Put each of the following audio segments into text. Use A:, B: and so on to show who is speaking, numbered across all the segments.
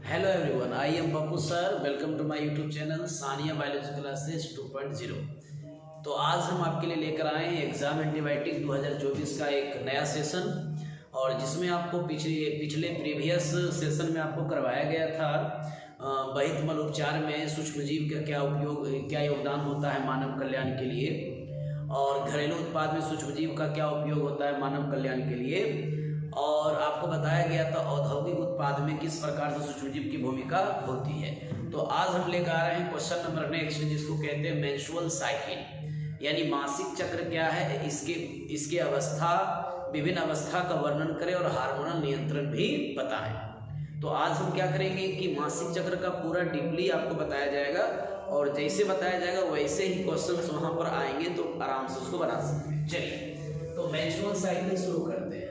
A: Hello everyone, I am Pappu sir. Welcome to my YouTube channel Sania biology classes 2.0। तो आज हम आपके लिए लेकर आए हैं एग्ज़ाम एंटीबायोटिक 2024 का एक नया सेशन, और जिसमें आपको पिछले प्रीवियस सेशन में आपको करवाया गया था बहित मल उपचार में सूक्ष्मजीव का क्या योगदान होता है मानव कल्याण के लिए, और घरेलू उत्पाद में सूक्ष्मजीव का क्या उपयोग होता है मानव कल्याण के लिए, और आपको बताया गया था औद्योगिक उत्पाद में किस प्रकार से सूक्ष्मजीव की भूमिका होती है। तो आज हम लेकर आ रहे हैं क्वेश्चन नंबर नेक्स्ट, जिसको कहते हैं मेंस्ट्रुअल साइकिल, यानी मासिक चक्र क्या है, इसके अवस्था, विभिन्न अवस्था का वर्णन करें और हार्मोनल नियंत्रण भी बताएं। तो आज हम क्या करेंगे कि मासिक चक्र का पूरा डीपली आपको बताया जाएगा, और जैसे बताया जाएगा वैसे ही क्वेश्चन वहाँ पर आएंगे, तो आराम से उसको बना सकते हैं। चलिए, तो मेंस्ट्रुअल साइकिल शुरू करते हैं।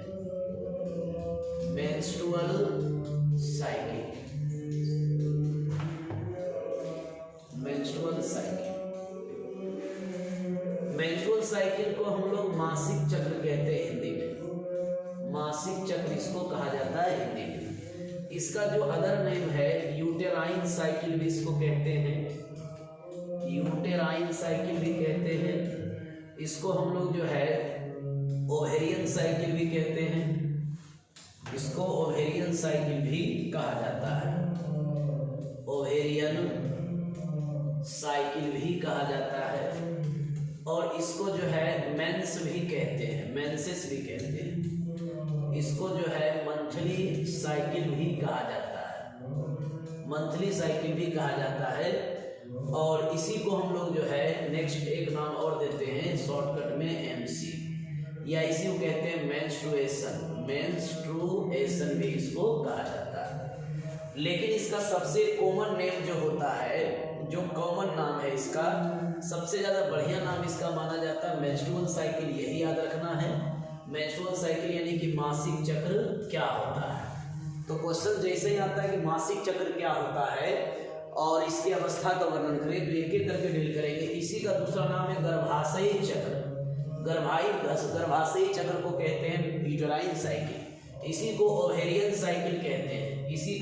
A: Menstrual cycle, menstrual cycle, menstrual cycle को हम लोग मासिक चक्र कहते हैं हिंदी में। मासिक चक्र इसको कहा जाता है हिंदी में। इसका जो अदर नेम है यूटेराइन साइकिल भी इसको कहते हैं, यूटेराइन साइकिल भी कहते हैं। इसको हम लोग जो है ओवेरियन साइकिल भी कहते हैं, इसको ओवेरियन साइकिल भी कहा जाता है, ओवेरियन साइकिल भी कहा जाता है। और इसको जो है मेंस भी कहते हैं, मेंसेस भी कहते हैं। इसको जो है मंथली साइकिल भी कहा जाता है, मंथली साइकिल भी कहा जाता है। और इसी को हम लोग जो है नेक्स्ट एक नाम और देते हैं शॉर्टकट में एमसी, या इसी को कहते हैं मेंस्ट्रुएशन, मेंस्ट्रुएशन भी इसको कहा जाता है। लेकिन इसका सबसे कॉमन नेम जो होता है, जो कॉमन नाम है इसका, सबसे ज़्यादा बढ़िया नाम इसका माना जाता है मेंस्ट्रुअल साइकिल। यही याद रखना है, मेंस्ट्रुअल साइकिल यानी कि मासिक चक्र क्या होता है। तो क्वेश्चन जैसे ही आता है कि मासिक चक्र क्या होता है और इसकी अवस्था का वर्णन करें, तो एक एक करके डील करेंगे। इसी का दूसरा नाम है गर्भाशयी चक्र, गर्भाशयी चक्र को कहते हैं यूटेराइन साइकिल, इसी को ओवेरियन साइकिल कहते हैं, इसी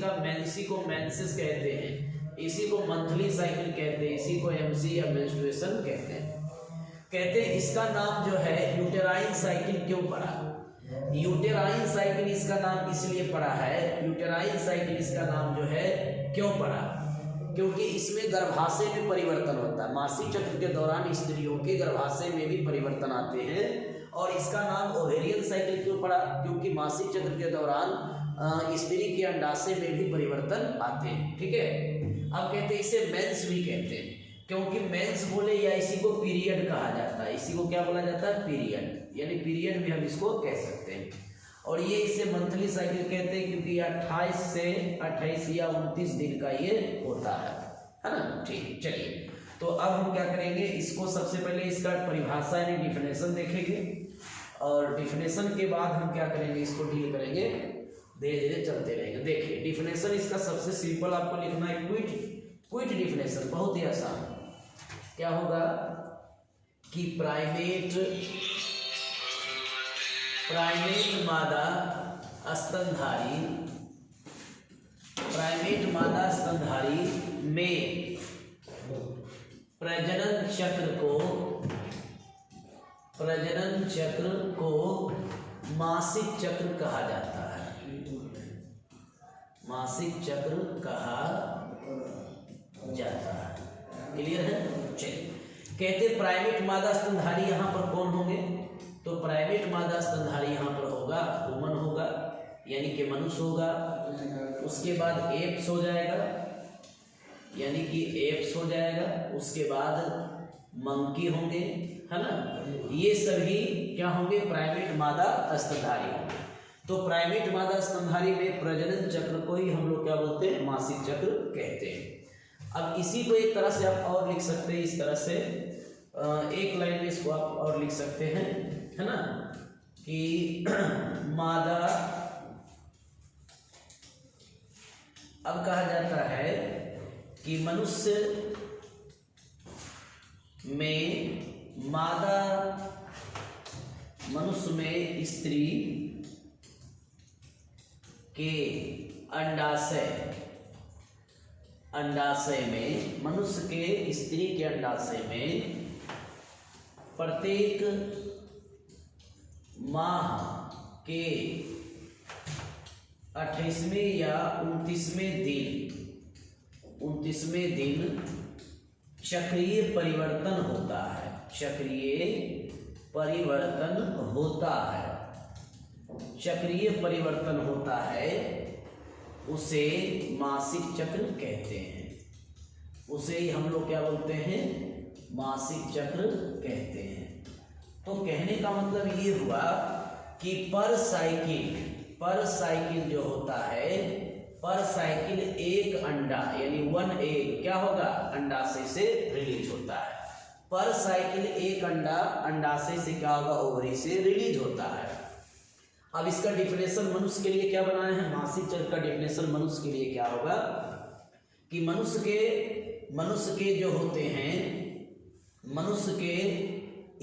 A: को मेंसेस कहते हैं, इसी को मंथली साइकिल कहते हैं, इसी को एमसी या मेंस्ट्रुएशन कहते हैं। इसका नाम जो है यूटेराइन साइकिल क्यों पड़ा? यूटेराइन साइकिल इसका नाम इसलिए पड़ा है, यूटेराइन साइकिल इसका नाम जो है क्यों पड़ा, क्योंकि इसमें गर्भाशय में परिवर्तन होता है। मासिक चक्र के दौरान स्त्रियों के गर्भाशय में भी परिवर्तन आते हैं, और इसका नाम ओवेरियन साइकिल क्यों पड़ा, क्योंकि मासिक चक्र के दौरान स्त्री के अंडाशय में भी परिवर्तन आते हैं। ठीक है, अब कहते हैं इसे मेंस भी कहते हैं, क्योंकि मेंस बोले या इसी को पीरियड कहा जाता है, इसी को क्या बोला जाता है, पीरियड, यानी पीरियड भी हम इसको कह सकते हैं। और ये इसे मंथली साइकिल कहते हैं, क्योंकि 28 से 28 या 29 दिन का ये होता है ना। ठीक, चलिए, तो अब हम क्या करेंगे, इसको सबसे पहले इसका परिभाषा यानी डिफिनेशन देखेंगे, और डिफिनेशन के बाद हम क्या करेंगे, इसको डील करेंगे, धीरे धीरे चलते रहेंगे। देखिए, डिफिनेशन इसका सबसे सिंपल आपको लिखना है क्विट डिफिनेशन, बहुत ही आसान। क्या होगा कि प्राइमेट मादा स्तनधारी में प्रजनन चक्र को मासिक चक्र कहा जाता है, मासिक चक्र कहा जाता है। क्लियर है? चलिए, कहते प्राइमेट मादा स्तनधारी यहाँ पर कौन होंगे, तो प्राइमेट मादा स्तनधारी यहाँ पर होगा वुमन होगा, यानी कि मनुष्य होगा। उसके बाद एप्स हो जाएगा, यानी कि एप्स हो जाएगा। उसके बाद मंकी होंगे, है ना। ये सभी क्या होंगे, प्राइमेट मादा स्तनधारी होंगे। तो प्राइमेट मादा स्तनधारी में प्रजनन चक्र को ही हम लोग क्या बोलते हैं, मासिक चक्र कहते हैं। अब इसी को एक तरह से आप और लिख सकते हैं, इस तरह से एक लाइन में इसको आप और लिख सकते हैं, है ना, कि मादा, अब कहा जाता है कि मनुष्य में स्त्री के अंडाशय अंडाशय में, मनुष्य के स्त्री के अंडाशय में प्रत्येक माह के 28वें या 29वें दिन चक्रीय परिवर्तन होता है। चक्रीय परिवर्तन होता है, चक्रीय परिवर्तन होता है, उसे मासिक चक्र कहते हैं। उसे ही हम लोग क्या बोलते हैं? मासिक चक्र कहते हैं। तो कहने का मतलब ये हुआ कि पर साइकिल जो होता है, पर साइकिल एक अंडा यानी 1 एग क्या होगा? अंडाशय से रिलीज होता है। पर साइकिल एक अंडा अंडाशय से क्या होगा? ओवरी से रिलीज होता है। अब इसका डिफिनेशन मनुष्य के लिए क्या बनाए हैं? मासिक चक्र का डिफिनेशन मनुष्य के लिए क्या होगा कि मनुष्य के जो होते हैं, मनुष्य के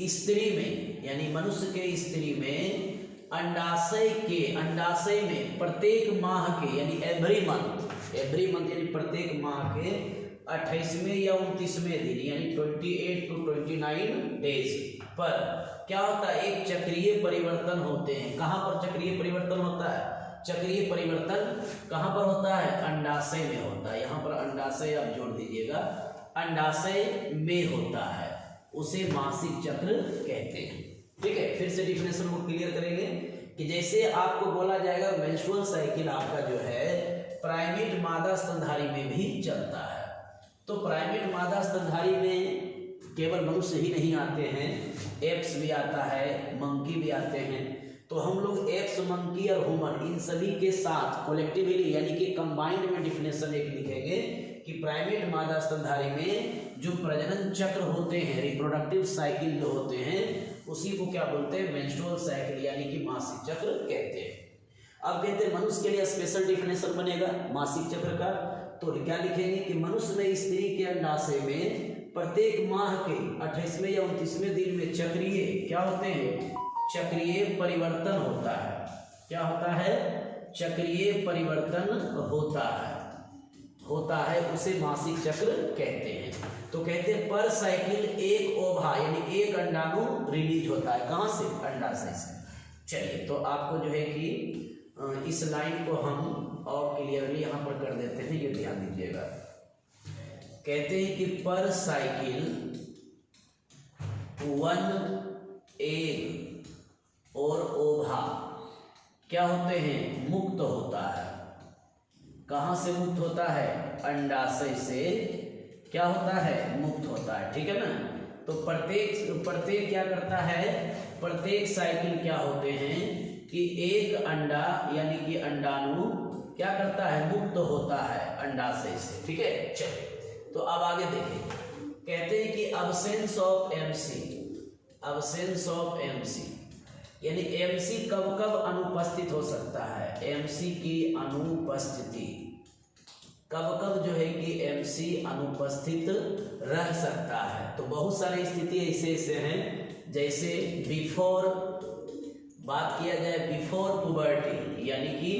A: स्त्री में यानी मनुष्य के स्त्री में अंडाशय में प्रत्येक माह के यानी एवरी मंथ यानी प्रत्येक माह के 28वें या 29वें दिन यानी 28 to 29 डेज पर क्या होता है? एक चक्रीय परिवर्तन होते हैं। कहाँ पर चक्रीय परिवर्तन होता है? चक्रीय परिवर्तन कहाँ पर होता है? अंडाशय में होता है। यहाँ पर अंडाशय आप जोड़ दीजिएगा, अंडाशय में होता है, उसे मासिक चक्र कहते हैं। ठीक है, फिर से डिफिनेशन को क्लियर करेंगे कि जैसे आपको बोला जाएगा मेंस्ट्रुअल साइकिल आपका जो है प्राइमेट मादा स्तनधारी में भी चलता है। तो प्राइमेट मादा स्तनधारी में केवल मनुष्य ही नहीं आते हैं, एप्स भी आता है, मंकी भी आते हैं। तो हम लोग एप्स, मंकी और ह्यूमन इन सभी के साथ कलेक्टिवली यानी कि कंबाइंड में डिफिनेशन एक लिखेंगे कि प्राइमेट मादा स्तनधारी में जो प्रजनन चक्र होते हैं, रिप्रोडक्टिव साइकिल जो होते हैं, उसी को क्या बोलते हैं? मेंस्ट्रुअल साइकिल यानी कि मासिक चक्र कहते हैं। अब कहते हैं मनुष्य के लिए स्पेशल डिफिनेशन बनेगा मासिक चक्र का। तो क्या लिखेंगे कि मनुष्य में स्त्री के अंडाशय में प्रत्येक माह के 28वें या 29वें दिन में चक्रीय क्या होते हैं? चक्रीय परिवर्तन होता है। क्या होता है? चक्रीय परिवर्तन होता है, उसे मासिक चक्र कहते हैं। तो कहते हैं पर साइकिल एक ओवा यानी एक अंडाणु रिलीज होता है। कहाँ से? अंडाशय से। चलिए, तो आपको जो है कि इस लाइन को हम और क्लियरली यहाँ पर कर देते हैं, ये ध्यान दीजिएगा। कहते हैं कि पर साइकिल 1 एग और ओवा क्या होते हैं? मुक्त होता है। कहाँ से मुक्त होता है? अंडाशय से क्या होता है? मुक्त होता है। ठीक है ना? तो प्रत्येक क्या करता है? प्रत्येक साइकिल क्या होते हैं कि एक अंडा यानी कि अंडाणु क्या करता है? मुक्त होता है अंडाशय से। ठीक है, चलिए तो अब आगे देखें। कहते हैं कि अब्सेंस ऑफ एमसी यानी एमसी कब कब अनुपस्थित हो सकता है? एमसी की अनुपस्थिति कब जो है कि एमसी अनुपस्थित रह सकता है। तो बहुत सारी स्थिति ऐसे हैं, जैसे बिफोर बात किया जाए बिफोर पुबर्टी यानी कि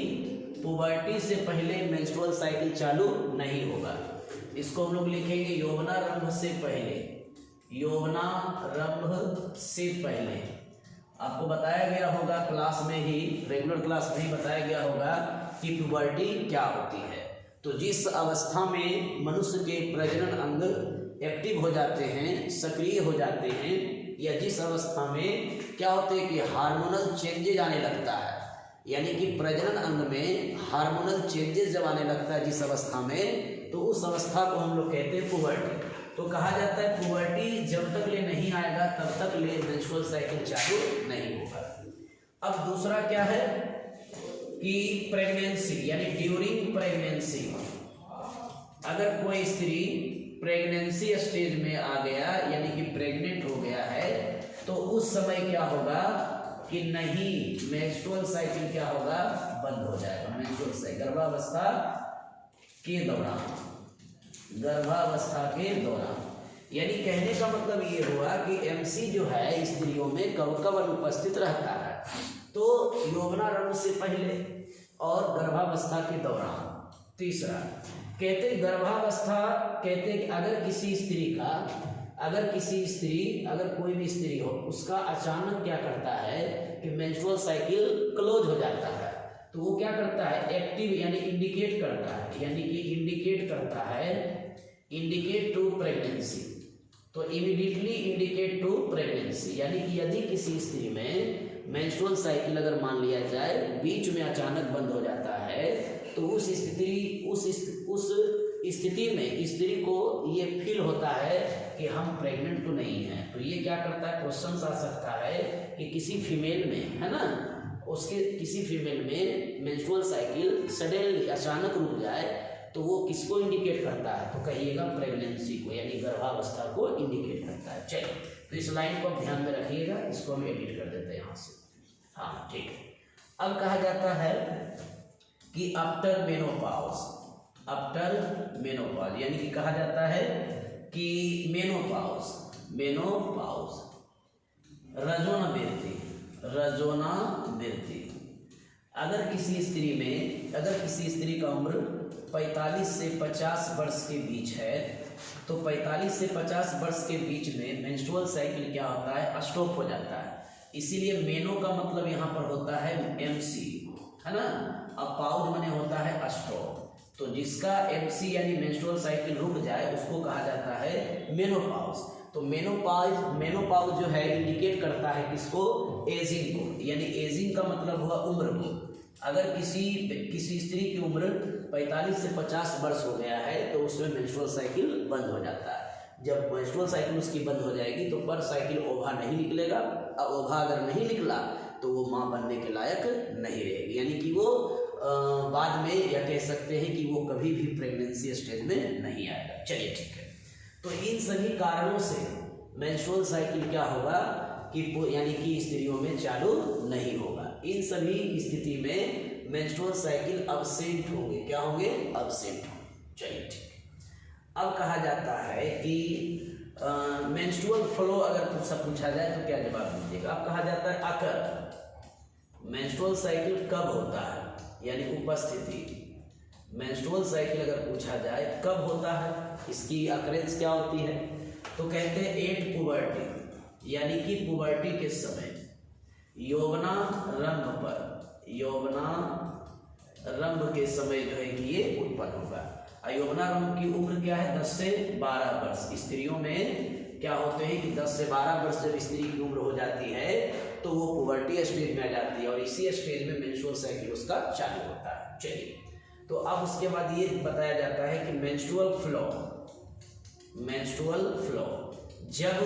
A: पुबर्टी से पहले मेंस्ट्रुअल साइकिल चालू नहीं होगा। इसको हम लोग लिखेंगे यौवनारंभ से पहले। यौवनारंभ से पहले आपको बताया गया होगा क्लास में ही, रेगुलर क्लास में ही बताया गया होगा कि प्यूबर्टी क्या होती है। तो जिस अवस्था में मनुष्य के प्रजनन अंग एक्टिव हो जाते हैं, सक्रिय हो जाते हैं, या जिस अवस्था में क्या होते हैं कि हार्मोनल चेंजेज आने लगता है, यानी कि प्रजनन अंग में हार्मोनल चेंजेस जब आने लगता है जिस अवस्था में, तो उस अवस्था को हम लोग कहते हैं पुबर्टी। तो कहा जाता है पुबर्टी जब तक ले नहीं आएगा तब तक ले मेंस्ट्रुअल साइकिल चालू नहीं होगा। अब दूसरा क्या है कि प्रेगनेंसी यानी ड्यूरिंग प्रेगनेंसी, अगर कोई स्त्री प्रेगनेंसी स्टेज में आ गया यानी कि प्रेग्नेंट हो गया है, तो उस समय क्या होगा कि नहीं मेंस्ट्रुअल साइकिल क्या होगा, बंद हो जाएगा। मेंस्ट्रुअल साइकिल गर्भावस्था के दौरान, यानी कहने का मतलब ये हुआ कि एमसी जो है स्त्रियों में कब कब अनुपस्थित रहता है, तो यौवनारंभ से पहले और गर्भावस्था के दौरान। तीसरा कहते गर्भावस्था, कहते कि अगर किसी स्त्री अगर कोई भी स्त्री हो, उसका अचानक क्या करता है कि मेंस्ट्रुअल साइकिल क्लोज हो जाता है, तो वो क्या करता है, एक्टिव यानी इंडिकेट करता है, यानी कि इंडिकेट टू प्रेगनेंसी। तो इमीडिएटली इंडिकेट टू प्रेगनेंसी, यानी कि यदि किसी स्त्री में मेंस्ट्रुअल साइकिल अगर मान लिया जाए बीच में अचानक बंद हो जाता है, तो उस स्थिति में स्त्री को ये फील होता है कि हम प्रेग्नेंट तो नहीं हैं। तो ये क्या करता है, क्वेश्चन आ सकता है कि किसी फीमेल में, है ना, किसी फीमेल में मेंस्ट्रुअल साइकिल सडनली अचानक रुक जाए तो वो किसको इंडिकेट करता है, तो कहिएगा प्रेगनेंसी को, यानी गर्भावस्था को इंडिकेट करता है। चलिए, तो इस लाइन को आप ध्यान में रखिएगा, इसको हम एडिट कर देते हैं यहाँ से। हाँ ठीक है। अब कहा जाता है कि आफ्टर मेनोपॉज, यानी कि कहा जाता है कि मेनोपॉज रजोना वृद्धि। अगर किसी स्त्री का उम्र 45 से 50 वर्ष के बीच है, तो 45 से 50 वर्ष के बीच में मेंस्ट्रुअल साइकिल क्या होता है, स्टॉप हो जाता है। इसीलिए मेनो का मतलब यहाँ पर होता है MC, है ना, अब पाउज माने होता है स्टॉप। तो जिसका MC यानी मेंस्ट्रुअल साइकिल रुक जाए उसको कहा जाता है मेनोपॉज। तो मेनोपॉज जो है इंडिकेट करता है किसको, एजिंग को, यानी एजिंग का मतलब हुआ उम्र को। अगर किसी स्त्री की उम्र 45 से 50 वर्ष हो गया है तो उसमें मेंस्ट्रुअल साइकिल बंद हो जाता है। जब मेंस्ट्रुअल साइकिल उसकी बंद हो जाएगी तो पर साइकिल ओवा नहीं निकलेगा, और ओवा अगर नहीं निकला तो वो माँ बनने के लायक नहीं रहेगी, यानी कि वो बाद में, या कह सकते हैं कि वो कभी भी प्रेगनेंसी स्टेज में नहीं आएगा। चलिए ठीक है। तो इन सभी कारणों से मेंस्ट्रुअल साइकिल क्या होगा कि यानी कि स्त्रियों में चालू नहीं होगा। इन सभी स्थिति में मेंस्ट्रुअल साइकिल अब्सेंट होंगे, क्या होंगे, अब्सेंट होंगे। चलिए ठीक है। अब कहा जाता है कि मेंस्ट्रुअल फ्लो अगर पूछा जाए तो क्या जवाब दीजिएगा। अब कहा जाता है अकर मेंस्ट्रुअल साइकिल कब होता है, यानी उपस्थिति। मेंस्ट्रुअल साइकिल अगर पूछा जाए कब होता है, इसकी अकरेंस क्या होती है, तो कहते हैं एट पुबर्टी, यानी कि पुबर्टी के समय, यौवनारंभ के समय जो है कि ये उत्पन्न होगा। यौवनारंभ की उम्र क्या है, 10 से 12 वर्ष। स्त्रियों में क्या होते हैं कि 10 से 12 वर्ष जब स्त्री की उम्र हो जाती है तो वो पुबर्टी स्टेज में आ जाती है, और इसी स्टेज में मेंस्ट्रुअल साइकिल उसका चालू होता है। चलिए, तो अब उसके बाद ये बताया जाता है कि मेंस्ट्रुअल फ्लो जब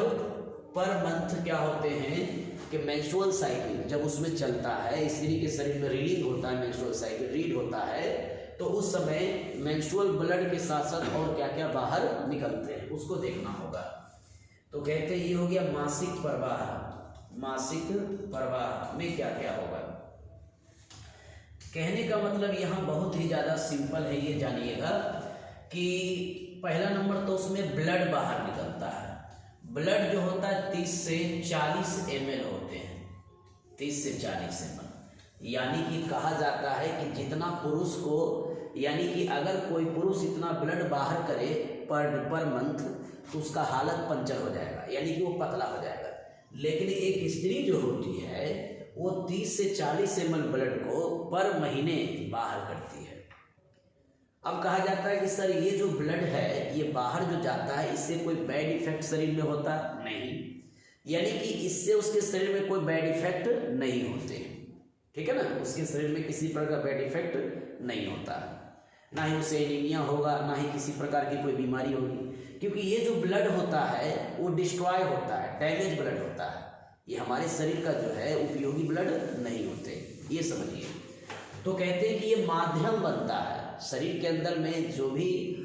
A: पर मंथ क्या होते हैं कि मेंस्ट्रुअल साइकिल जब उसमें चलता है, स्त्री के शरीर में रीडिंग होता है, मेंस्ट्रुअल साइकिल रीड होता है, तो उस समय मेंस्ट्रुअल ब्लड के साथ साथ और क्या क्या बाहर निकलते हैं उसको देखना होगा। तो कहते हैं ये हो गया मासिक प्रवाह में क्या क्या होगा। कहने का मतलब यहाँ बहुत ही ज़्यादा सिंपल है, ये जानिएगा कि पहला नंबर तो उसमें ब्लड बाहर निकलता है। ब्लड जो होता है 30 से 40 ml होते हैं, 30 से 40 ml, यानी कि कहा जाता है कि जितना पुरुष को, यानी कि अगर कोई पुरुष इतना ब्लड बाहर करे पर मंथ तो उसका हालत पंचर हो जाएगा, यानी कि वो पतला हो जाएगा। लेकिन एक स्त्री जो होती है वो 30 से 40 ml ब्लड को पर महीने बाहर करती है। अब कहा जाता है कि सर ये जो ब्लड है ये बाहर जो जाता है इससे कोई बैड इफेक्ट शरीर में होता नहीं, यानी कि इससे उसके शरीर में कोई बैड इफेक्ट नहीं होते, ठीक है ना, उसके शरीर में किसी प्रकार का बैड इफेक्ट नहीं होता, ना ही उसे एनीमिया होगा, ना ही किसी प्रकार की कोई बीमारी होगी, क्योंकि ये जो ब्लड होता है वो डिस्ट्रॉय होता है, डैमेज ब्लड होता है, ये हमारे शरीर का जो है उपयोगी ब्लड नहीं होते, ये समझिए। तो कहते हैं कि ये माध्यम बनता है, शरीर के अंदर में जो भी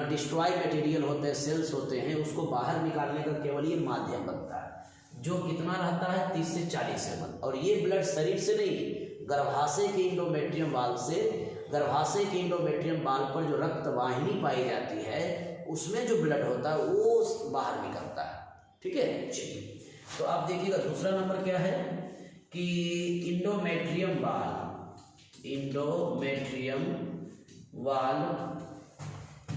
A: डिस्ट्रॉय मटेरियल होते हैं, सेल्स होते हैं, उसको बाहर निकालने का केवल ये माध्यम बनता है, जो कितना रहता है 30 से 40 ml। और ये ब्लड शरीर से नहीं, गर्भाशय के इंडोमेट्रियम बाल पर जो रक्त वाहिनी पाई जाती है उसमें जो ब्लड होता है वो बाहर निकलता है, ठीक है। चलिए, तो आप देखिएगा दूसरा नंबर क्या है कि इंडोमेट्रियम वाल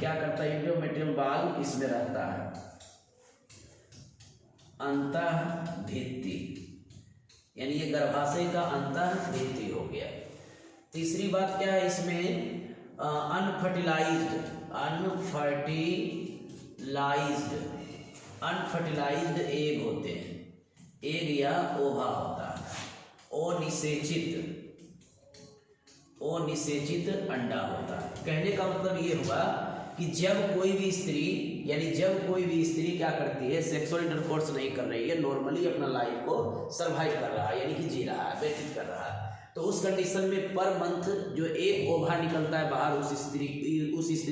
A: क्या करता है, इंडोमेट्रियम बाल इसमें रहता है, अंतःभित्ति, यानी ये गर्भाशय का अंतःभित्ति हो गया। तीसरी बात क्या है इसमें, अनफर्टिलाइज्ड एग होते हैं, एग या ओवा होता है, अनिषेचित अंडा होता है। कहने का मतलब ये हुआ कि जब कोई भी स्त्री क्या करती है, सेक्सुअल इंटरकोर्स नहीं कर रही है, नॉर्मली अपना लाइफ को सरवाइव कर रहा है, यानी कि जी रहा है, व्यतीत कर रहा है, तो उस कंडीशन में पर मंथ जो एक ओवा निकलता है बाहर उस स्त्री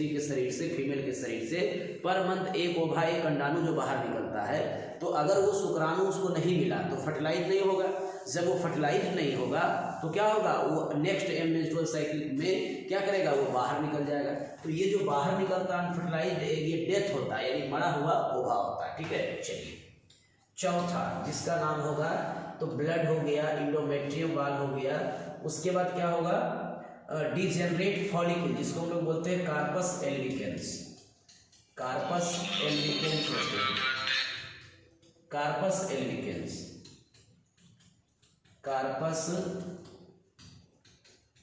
A: के शरीर से, फीमेल के शरीर से, पर मंथ एक ओवा, एक अंडाणु जो बाहर निकलता है, तो अगर वो शुक्राणु उसको नहीं मिला तो फर्टिलाइज नहीं होगा। जब वो फर्टिलाइज नहीं होगा तो क्या होगा, वो नेक्स्ट मेंस्ट्रुअल साइकिल में क्या करेगा, वो बाहर निकल जाएगा। तो ये जो बाहर निकलता है अनफर्टिलाइज्ड एग, ये डेथ होता है, यानी मरा हुआ ओवा होता है। ठीक है, चलिए चौथा जिसका नाम होगा तो ब्लड हो गया, इंडोमेट्रियम बाल हो गया, उसके बाद क्या होगा, डिजेनरेट फॉलिकल, जिसको हम लोग बोलते हैं कार्पस एल्बिकेंस। कार्पस एल्बिकेंस होते हैं, कार्पस एल्बिकेंस, कार्पस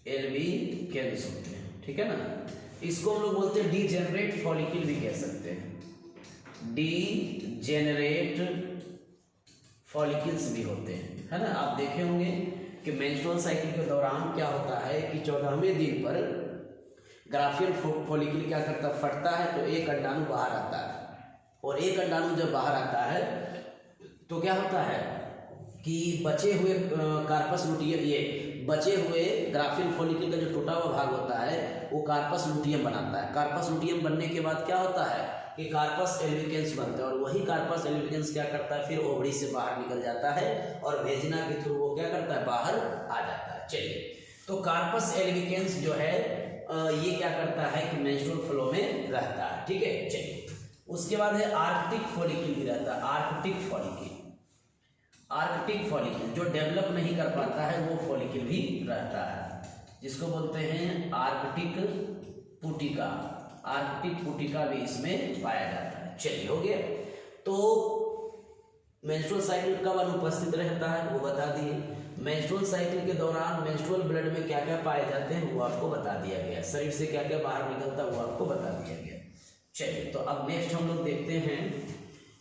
A: एल्बिकेंस होते हैं, ठीक है ना। इसको हम लोग बोलते हैं डिजेनरेट फॉलिकल भी कह सकते हैं, डिजेनरेट फॉलिकल्स भी होते हैं, है ना। आप देखे होंगे कि मेंस्ट्रुअल साइकिल के दौरान क्या होता है कि 14वें दिन पर ग्राफियल फॉलिकल क्या करता है, फटता है, तो एक अंडाणु बाहर आता है, और एक अंडाणु जब बाहर आता है तो क्या होता है कि बचे हुए कार्पस लुटियम, ये बचे हुए ग्राफियल फॉलिकल का जो टूटा हुआ भाग होता है वो कार्पस लुटियम बनाता है। कार्पस लुटियम बनने के बाद क्या होता है कि कार्पस एल्बिकेंस बनता है, और वही कार्पस एल्बिकेंस क्या करता है, फिर ओवरी से बाहर निकल जाता है और वेजिना के थ्रू वो क्या करता है, बाहर आ जाता है। चलिए, तो कार्पस एल्बिकेंस जो है ये क्या करता है कि मेंस्ट्रुअल फ्लो में रहता है। ठीक है, चलिए उसके बाद है आर्कटिक फॉलिकल भी रहता है, आर्कटिक फॉलिकल, आर्कटिक फॉलिकल जो डेवलप नहीं कर पाता है वो फॉलिकल भी रहता है, जिसको बोलते हैं आर्कटिक पुटिका। आर्कटिक पुटिका भी इसमें पाया जाता है। चलिए हो गया, तो मेंस्ट्रुअल साइकिल कब अनुपस्थित रहता है वो बता दिए। मेंस्ट्रुअल साइकिल के दौरान मेंस्ट्रुअल ब्लड में क्या क्या पाए जाते हैं वो आपको बता दिया गया, शरीर से क्या क्या बाहर निकलता है वो आपको बता दिया गया। चलिए, तो अब नेक्स्ट हम लोग देखते हैं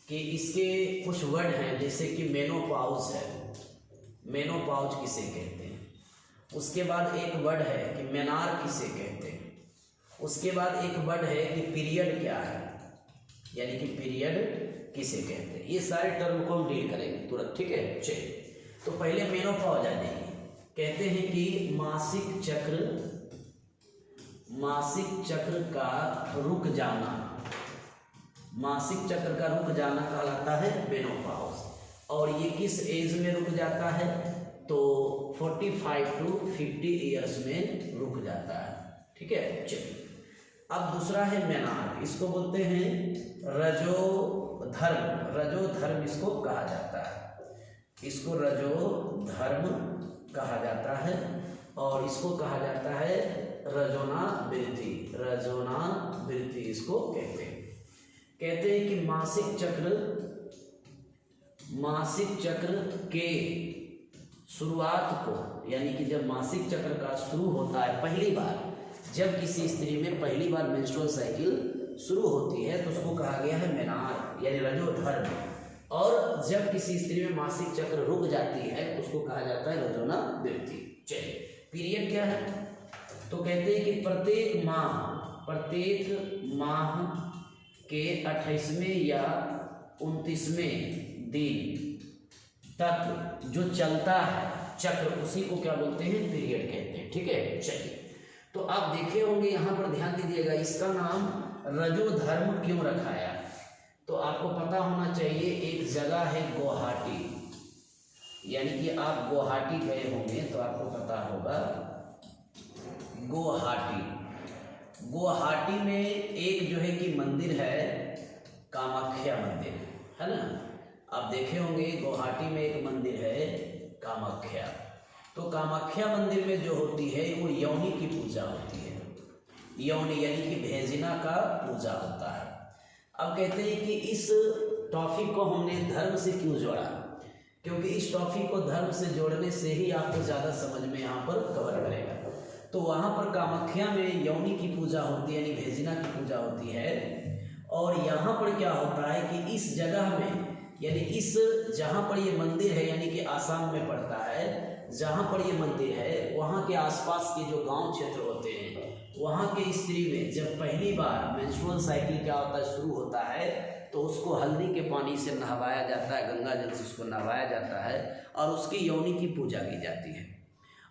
A: कि इसके कुछ वर्ड हैं, जैसे कि मेनोपॉज है, मेनोपॉज किसे कहते हैं। उसके बाद एक वर्ड है कि मेनार किसे कहते हैं। उसके बाद एक वर्ड है कि पीरियड क्या है, यानी कि पीरियड किसे कहते हैं। ये सारे टर्म को हम डील करेंगे तुरंत। ठीक है, चलिए, तो पहले मेनोपॉज आ जाइए। कहते हैं कि मासिक चक्र का रुक जाना, मासिक चक्र का रुक जाना कहलाता है मेनोपॉज। और ये किस एज में रुक जाता है, तो 45 to 50 ईयर्स में रुक जाता है। ठीक है, चलिए अब दूसरा है मेनार, इसको बोलते हैं रजोधर्म, रजोधर्म इसको कहा जाता है, इसको रजोधर्म कहा जाता है, और इसको कहा जाता है रजोनावृत्ति, रजोनावृत्ति इसको कहते हैं। कहते हैं कि मासिक चक्र के शुरुआत को, यानी कि जब मासिक चक्र का शुरू होता है पहली बार, जब किसी स्त्री में पहली बार मेंस्ट्रुअल साइकिल शुरू होती है तो उसको कहा गया है मेनार यानी रजोधर्म। और जब किसी स्त्री में मासिक चक्र रुक जाती है तो उसको कहा जाता है रजोनावृत्ति। चलिए, पीरियड क्या है, तो कहते हैं कि प्रत्येक माह के 28वें या 29वें दिन तक जो चलता है चक्र, उसी को क्या बोलते हैं, पीरियड कहते हैं। ठीक है, चलिए, तो आप देखे होंगे यहाँ पर ध्यान दीजिएगा, इसका नाम रजोधर्म क्यों रखाया, तो आपको पता होना चाहिए एक जगह है गुवाहाटी, यानी कि आप गुवाहाटी गए होंगे तो आपको पता होगा गुवाहाटी में एक जो है कि मंदिर है, कामाख्या मंदिर, है ना। आप देखे होंगे गुवाहाटी में एक मंदिर है कामाख्या, तो कामाख्या मंदिर में जो होती है वो योनि की पूजा होती है, यौनी यानी कि भेजना का पूजा होता है। अब कहते हैं कि इस टॉपिक को हमने धर्म से क्यों जोड़ा, क्योंकि इस टॉपिक को धर्म से जोड़ने से ही आपको ज़्यादा समझ में यहाँ पर कवर करेगा। तो वहाँ पर कामाख्या में यौनी की पूजा होती है यानी भेजना की पूजा होती है, और यहाँ पर क्या होता है कि इस जगह में यानी इस जहाँ पर ये मंदिर है यानी कि आसाम में पड़ता है, जहाँ पर ये मंदिर है वहाँ के आसपास के जो गांव क्षेत्र होते हैं वहाँ के स्त्री में जब पहली बार मेंस्ट्रुअल साइकिल क्या होता है शुरू होता है तो उसको हल्दी के पानी से नहवाया जाता है, गंगा जल से उसको नहवाया जाता है और उसकी यौनी की पूजा की जाती है।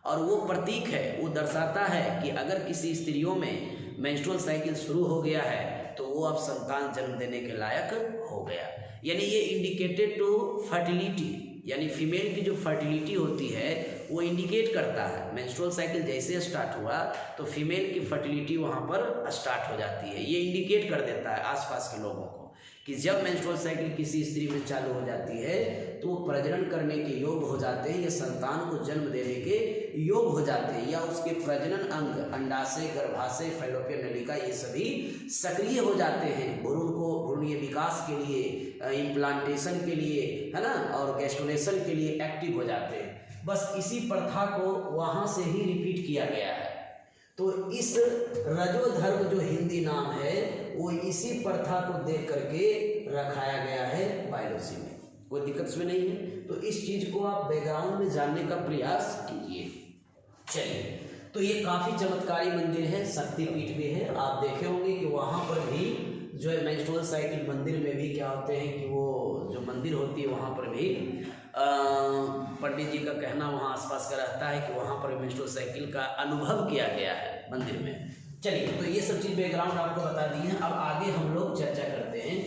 A: और वो प्रतीक है, वो दर्शाता है कि अगर किसी स्त्रियों में मेंस्ट्रुअल साइकिल शुरू हो गया है तो वो अब संतान जन्म देने के लायक हो गया। यानी ये इंडिकेटेड टू फर्टिलिटी, यानी फीमेल की जो फर्टिलिटी होती है वो इंडिकेट करता है। मेंस्ट्रुअल साइकिल जैसे स्टार्ट हुआ तो फीमेल की फर्टिलिटी वहाँ पर स्टार्ट हो जाती है। ये इंडिकेट कर देता है आसपास के लोगों को कि जब मेंस्ट्रुअल साइकिल किसी स्त्री में चालू हो जाती है तो वो प्रजनन करने के योग हो जाते हैं या संतान को जन्म देने के योग हो जाते हैं, या उसके प्रजनन अंग अंडाशय, गर्भाशय, फैलोपियन नलिका ये सभी सक्रिय हो जाते हैं भ्रूणीय विकास के लिए, इम्प्लांटेशन के लिए, है ना, और गैस्ट्रोनेशन के लिए एक्टिव हो जाते हैं। बस इसी प्रथा को वहाँ से ही रिपीट किया गया है। तो इस रजोधर्म जो हिंदी नाम है वो इसी प्रथा को देख करके रखाया गया है बायोलॉजी में, कोई दिक्कत इसमें नहीं है। तो इस चीज को आप बैकग्राउंड में जानने का प्रयास कीजिए। चलिए, तो ये काफी चमत्कारी मंदिर है, शक्तिपीठ भी है। आप देखे होंगे कि वहाँ पर भी जो है मेंस्ट्रुअल साइकिल मंदिर में भी क्या होते हैं कि वो जो मंदिर होती है वहाँ पर भी पंडित जी का कहना वहाँ आसपास का रहता है कि वहाँ पर मेंस्ट्रुअल साइकिल का अनुभव किया गया है मंदिर में। चलिए, तो ये सब चीज़ बैकग्राउंड आपको बता दी है। अब आगे हम लोग चर्चा करते हैं।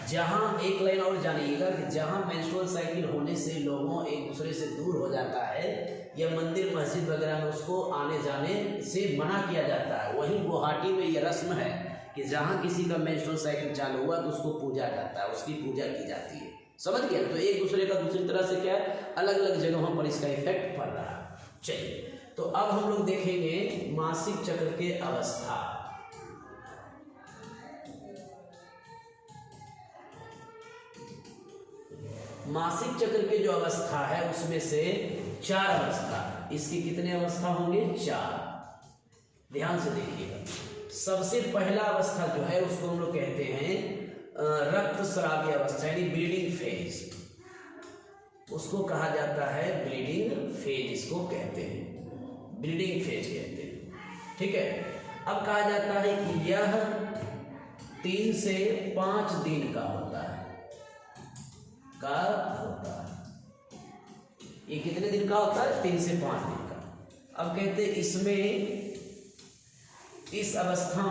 A: जहाँ एक लाइन और जानिएगा कि जहाँ मेंस्ट्रुअल साइकिल होने से लोगों एक दूसरे से दूर हो जाता है या मंदिर मस्जिद वगैरह में उसको आने जाने से मना किया जाता है, वहीं गुवाहाटी में ये रस्म है कि जहाँ किसी का मेंस्ट्रुअल साइकिल चालू हुआ तो उसको पूजा जाता है, उसकी पूजा की जाती है। समझ गया? तो एक दूसरे का दूसरी तरह से क्या अलग अलग जगहों पर इसका इफेक्ट पड़ रहा है। चलिए, तो अब हम लोग देखेंगे मासिक चक्र के अवस्था। मासिक चक्र के जो अवस्था है उसमें से 4 अवस्था, इसकी कितने अवस्था होंगे? 4। ध्यान से देखिएगा। सबसे पहला अवस्था जो है उसको हम लोग कहते हैं रक्तस्रावी अवस्था यानी ब्लीडिंग फेज, उसको कहा जाता है ब्लीडिंग फेज, इसको कहते हैं ब्लीडिंग फेज कहते हैं। ठीक है। अब कहा जाता है कि यह 3 से 5 दिन का होता है, ये कितने दिन का होता है? 3 से 5 दिन का। अब कहते हैं इसमें इस अवस्था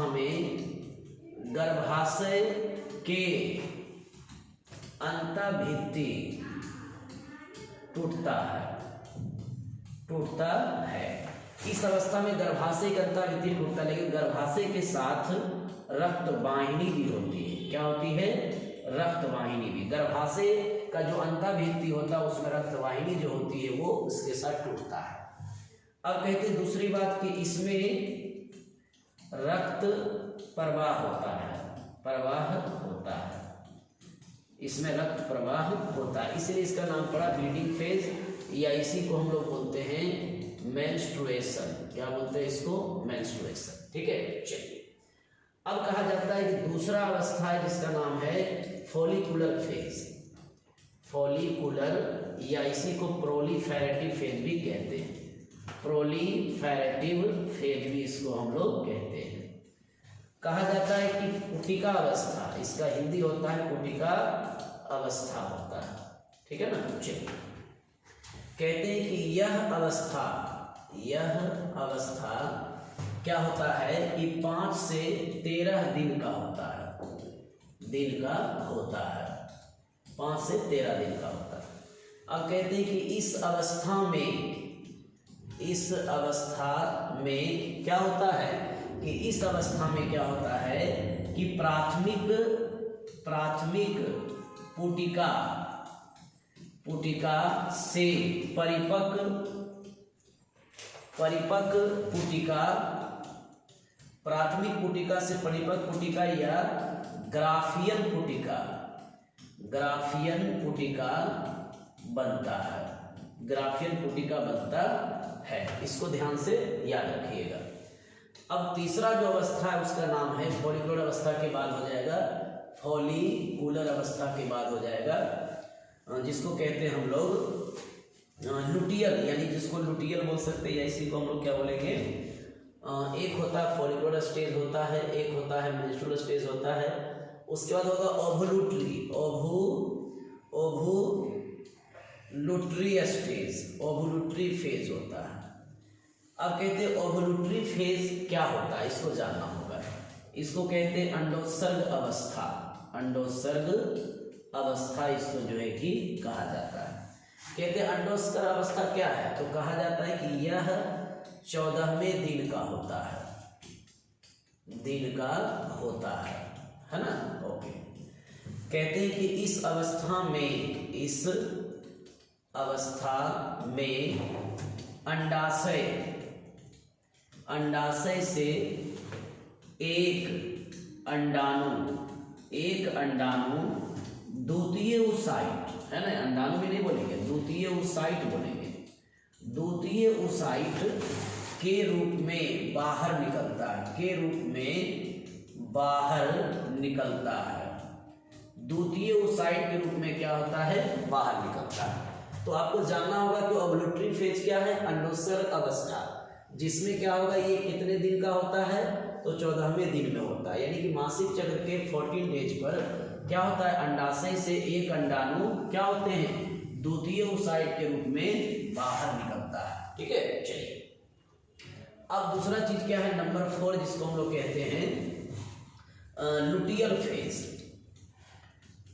A: में गर्भाशय के अंतःभित्ति टूटता है। इस अवस्था में गर्भाशय का अंतःभित्ति टूटता है, लेकिन गर्भाशय के साथ रक्त वाहिनी भी होती है। क्या होती है? रक्त वाहिनी भी। गर्भाशय का जो अंतःभित्ति होता है उसमें रक्त वाहिनी जो होती है वो उसके साथ टूटता है। अब कहते हैं दूसरी बात कि इसमें रक्त प्रवाह होता है, इसमें रक्त प्रवाह होता है, इसलिए इसका नाम पड़ा ब्लीडिंग फेज, या इसी को हम लोग बोलते हैं मेंस्ट्रुएशन। क्या बोलते हैं इसको? मेंस्ट्रुएशन। ठीक है। चलिए, अब कहा जाता है कि दूसरा अवस्था है जिसका नाम है फॉलिकुलर फेज, फॉलिकुलर या इसी को प्रोलिफेरेटिव फेज भी कहते हैं, प्रोलिफेरेटिव फेज भी इसको हम लोग कहते हैं। कहा जाता है कि कुटिका अवस्था, इसका हिंदी होता है कुटिका अवस्था होता है। ठीक है ना? चलिए, कहते हैं कि यह अवस्था क्या होता है कि 5 से 13 दिन का होता है, 5 से 13 दिन का होता है। अब कहते हैं कि इस अवस्था में क्या होता है कि इस अवस्था में क्या होता है कि प्राथमिक पुटिका से परिपक्व परिपक्व पुटिका, प्राथमिक पुटिका से परिपक्व पुटिका या ग्राफियन पुटिका, ग्राफियन पुटिका बनता है, ग्राफियन पुटिका बनता है। इसको ध्यान से याद रखिएगा। अब तीसरा जो अवस्था है उसका नाम है फॉलिकुलर अवस्था के बाद हो जाएगा फॉलिकुलर अवस्था के बाद हो जाएगा, जिसको कहते हैं हम लोग लुटियल, यानी जिसको लुटियल बोल सकते हैं, या इसी को हम लोग क्या बोलेंगे, एक होता है फॉलिकुलर स्टेज होता है, एक होता है मेंस्ट्रुअल स्टेज होता है, उसके बाद होगा ovulatory, ovulatory stage, ovulatory phase होता है। अब कहते हैं ओवुलेटरी फेज क्या होता है, इसको जानना होगा। इसको कहते हैं अंडोत्सर्ग अवस्था, अंडोत्सर्ग अवस्था इसको जो है कि कहा जाता है। कहते हैं अंडोत्सर्ग अवस्था क्या है, तो कहा जाता है कि यह 14वें दिन का होता है, दिन का होता है ना। ओके, कहते हैं कि इस अवस्था में अंडाशय से एक अंडाणु द्वितीय oocyte है ना, अंडाणु भी नहीं बोलेंगे, द्वितीय oocyte बोलेंगे, द्वितीय oocyte के रूप में बाहर निकलता है, के रूप में बाहर निकलता है, द्वितीय oocyte के रूप में क्या होता है, बाहर निकलता है। तो आपको जानना होगा कि ओवुलेटरी फेज क्या है, अंडोत्सर्ग अवस्था, जिसमें क्या होगा, ये कितने दिन का होता है, तो 14वें दिन में होता है। यानी कि मासिक चक्र के 14 डेज पर क्या होता है, अंडाशय से एक अंडाणु क्या होते हैं, द्वितीय oocyte के रूप में बाहर निकलता है। ठीक है, चलिए अब दूसरा चीज क्या है, नंबर 4, जिसको हम लोग कहते हैं लुटियल फेज,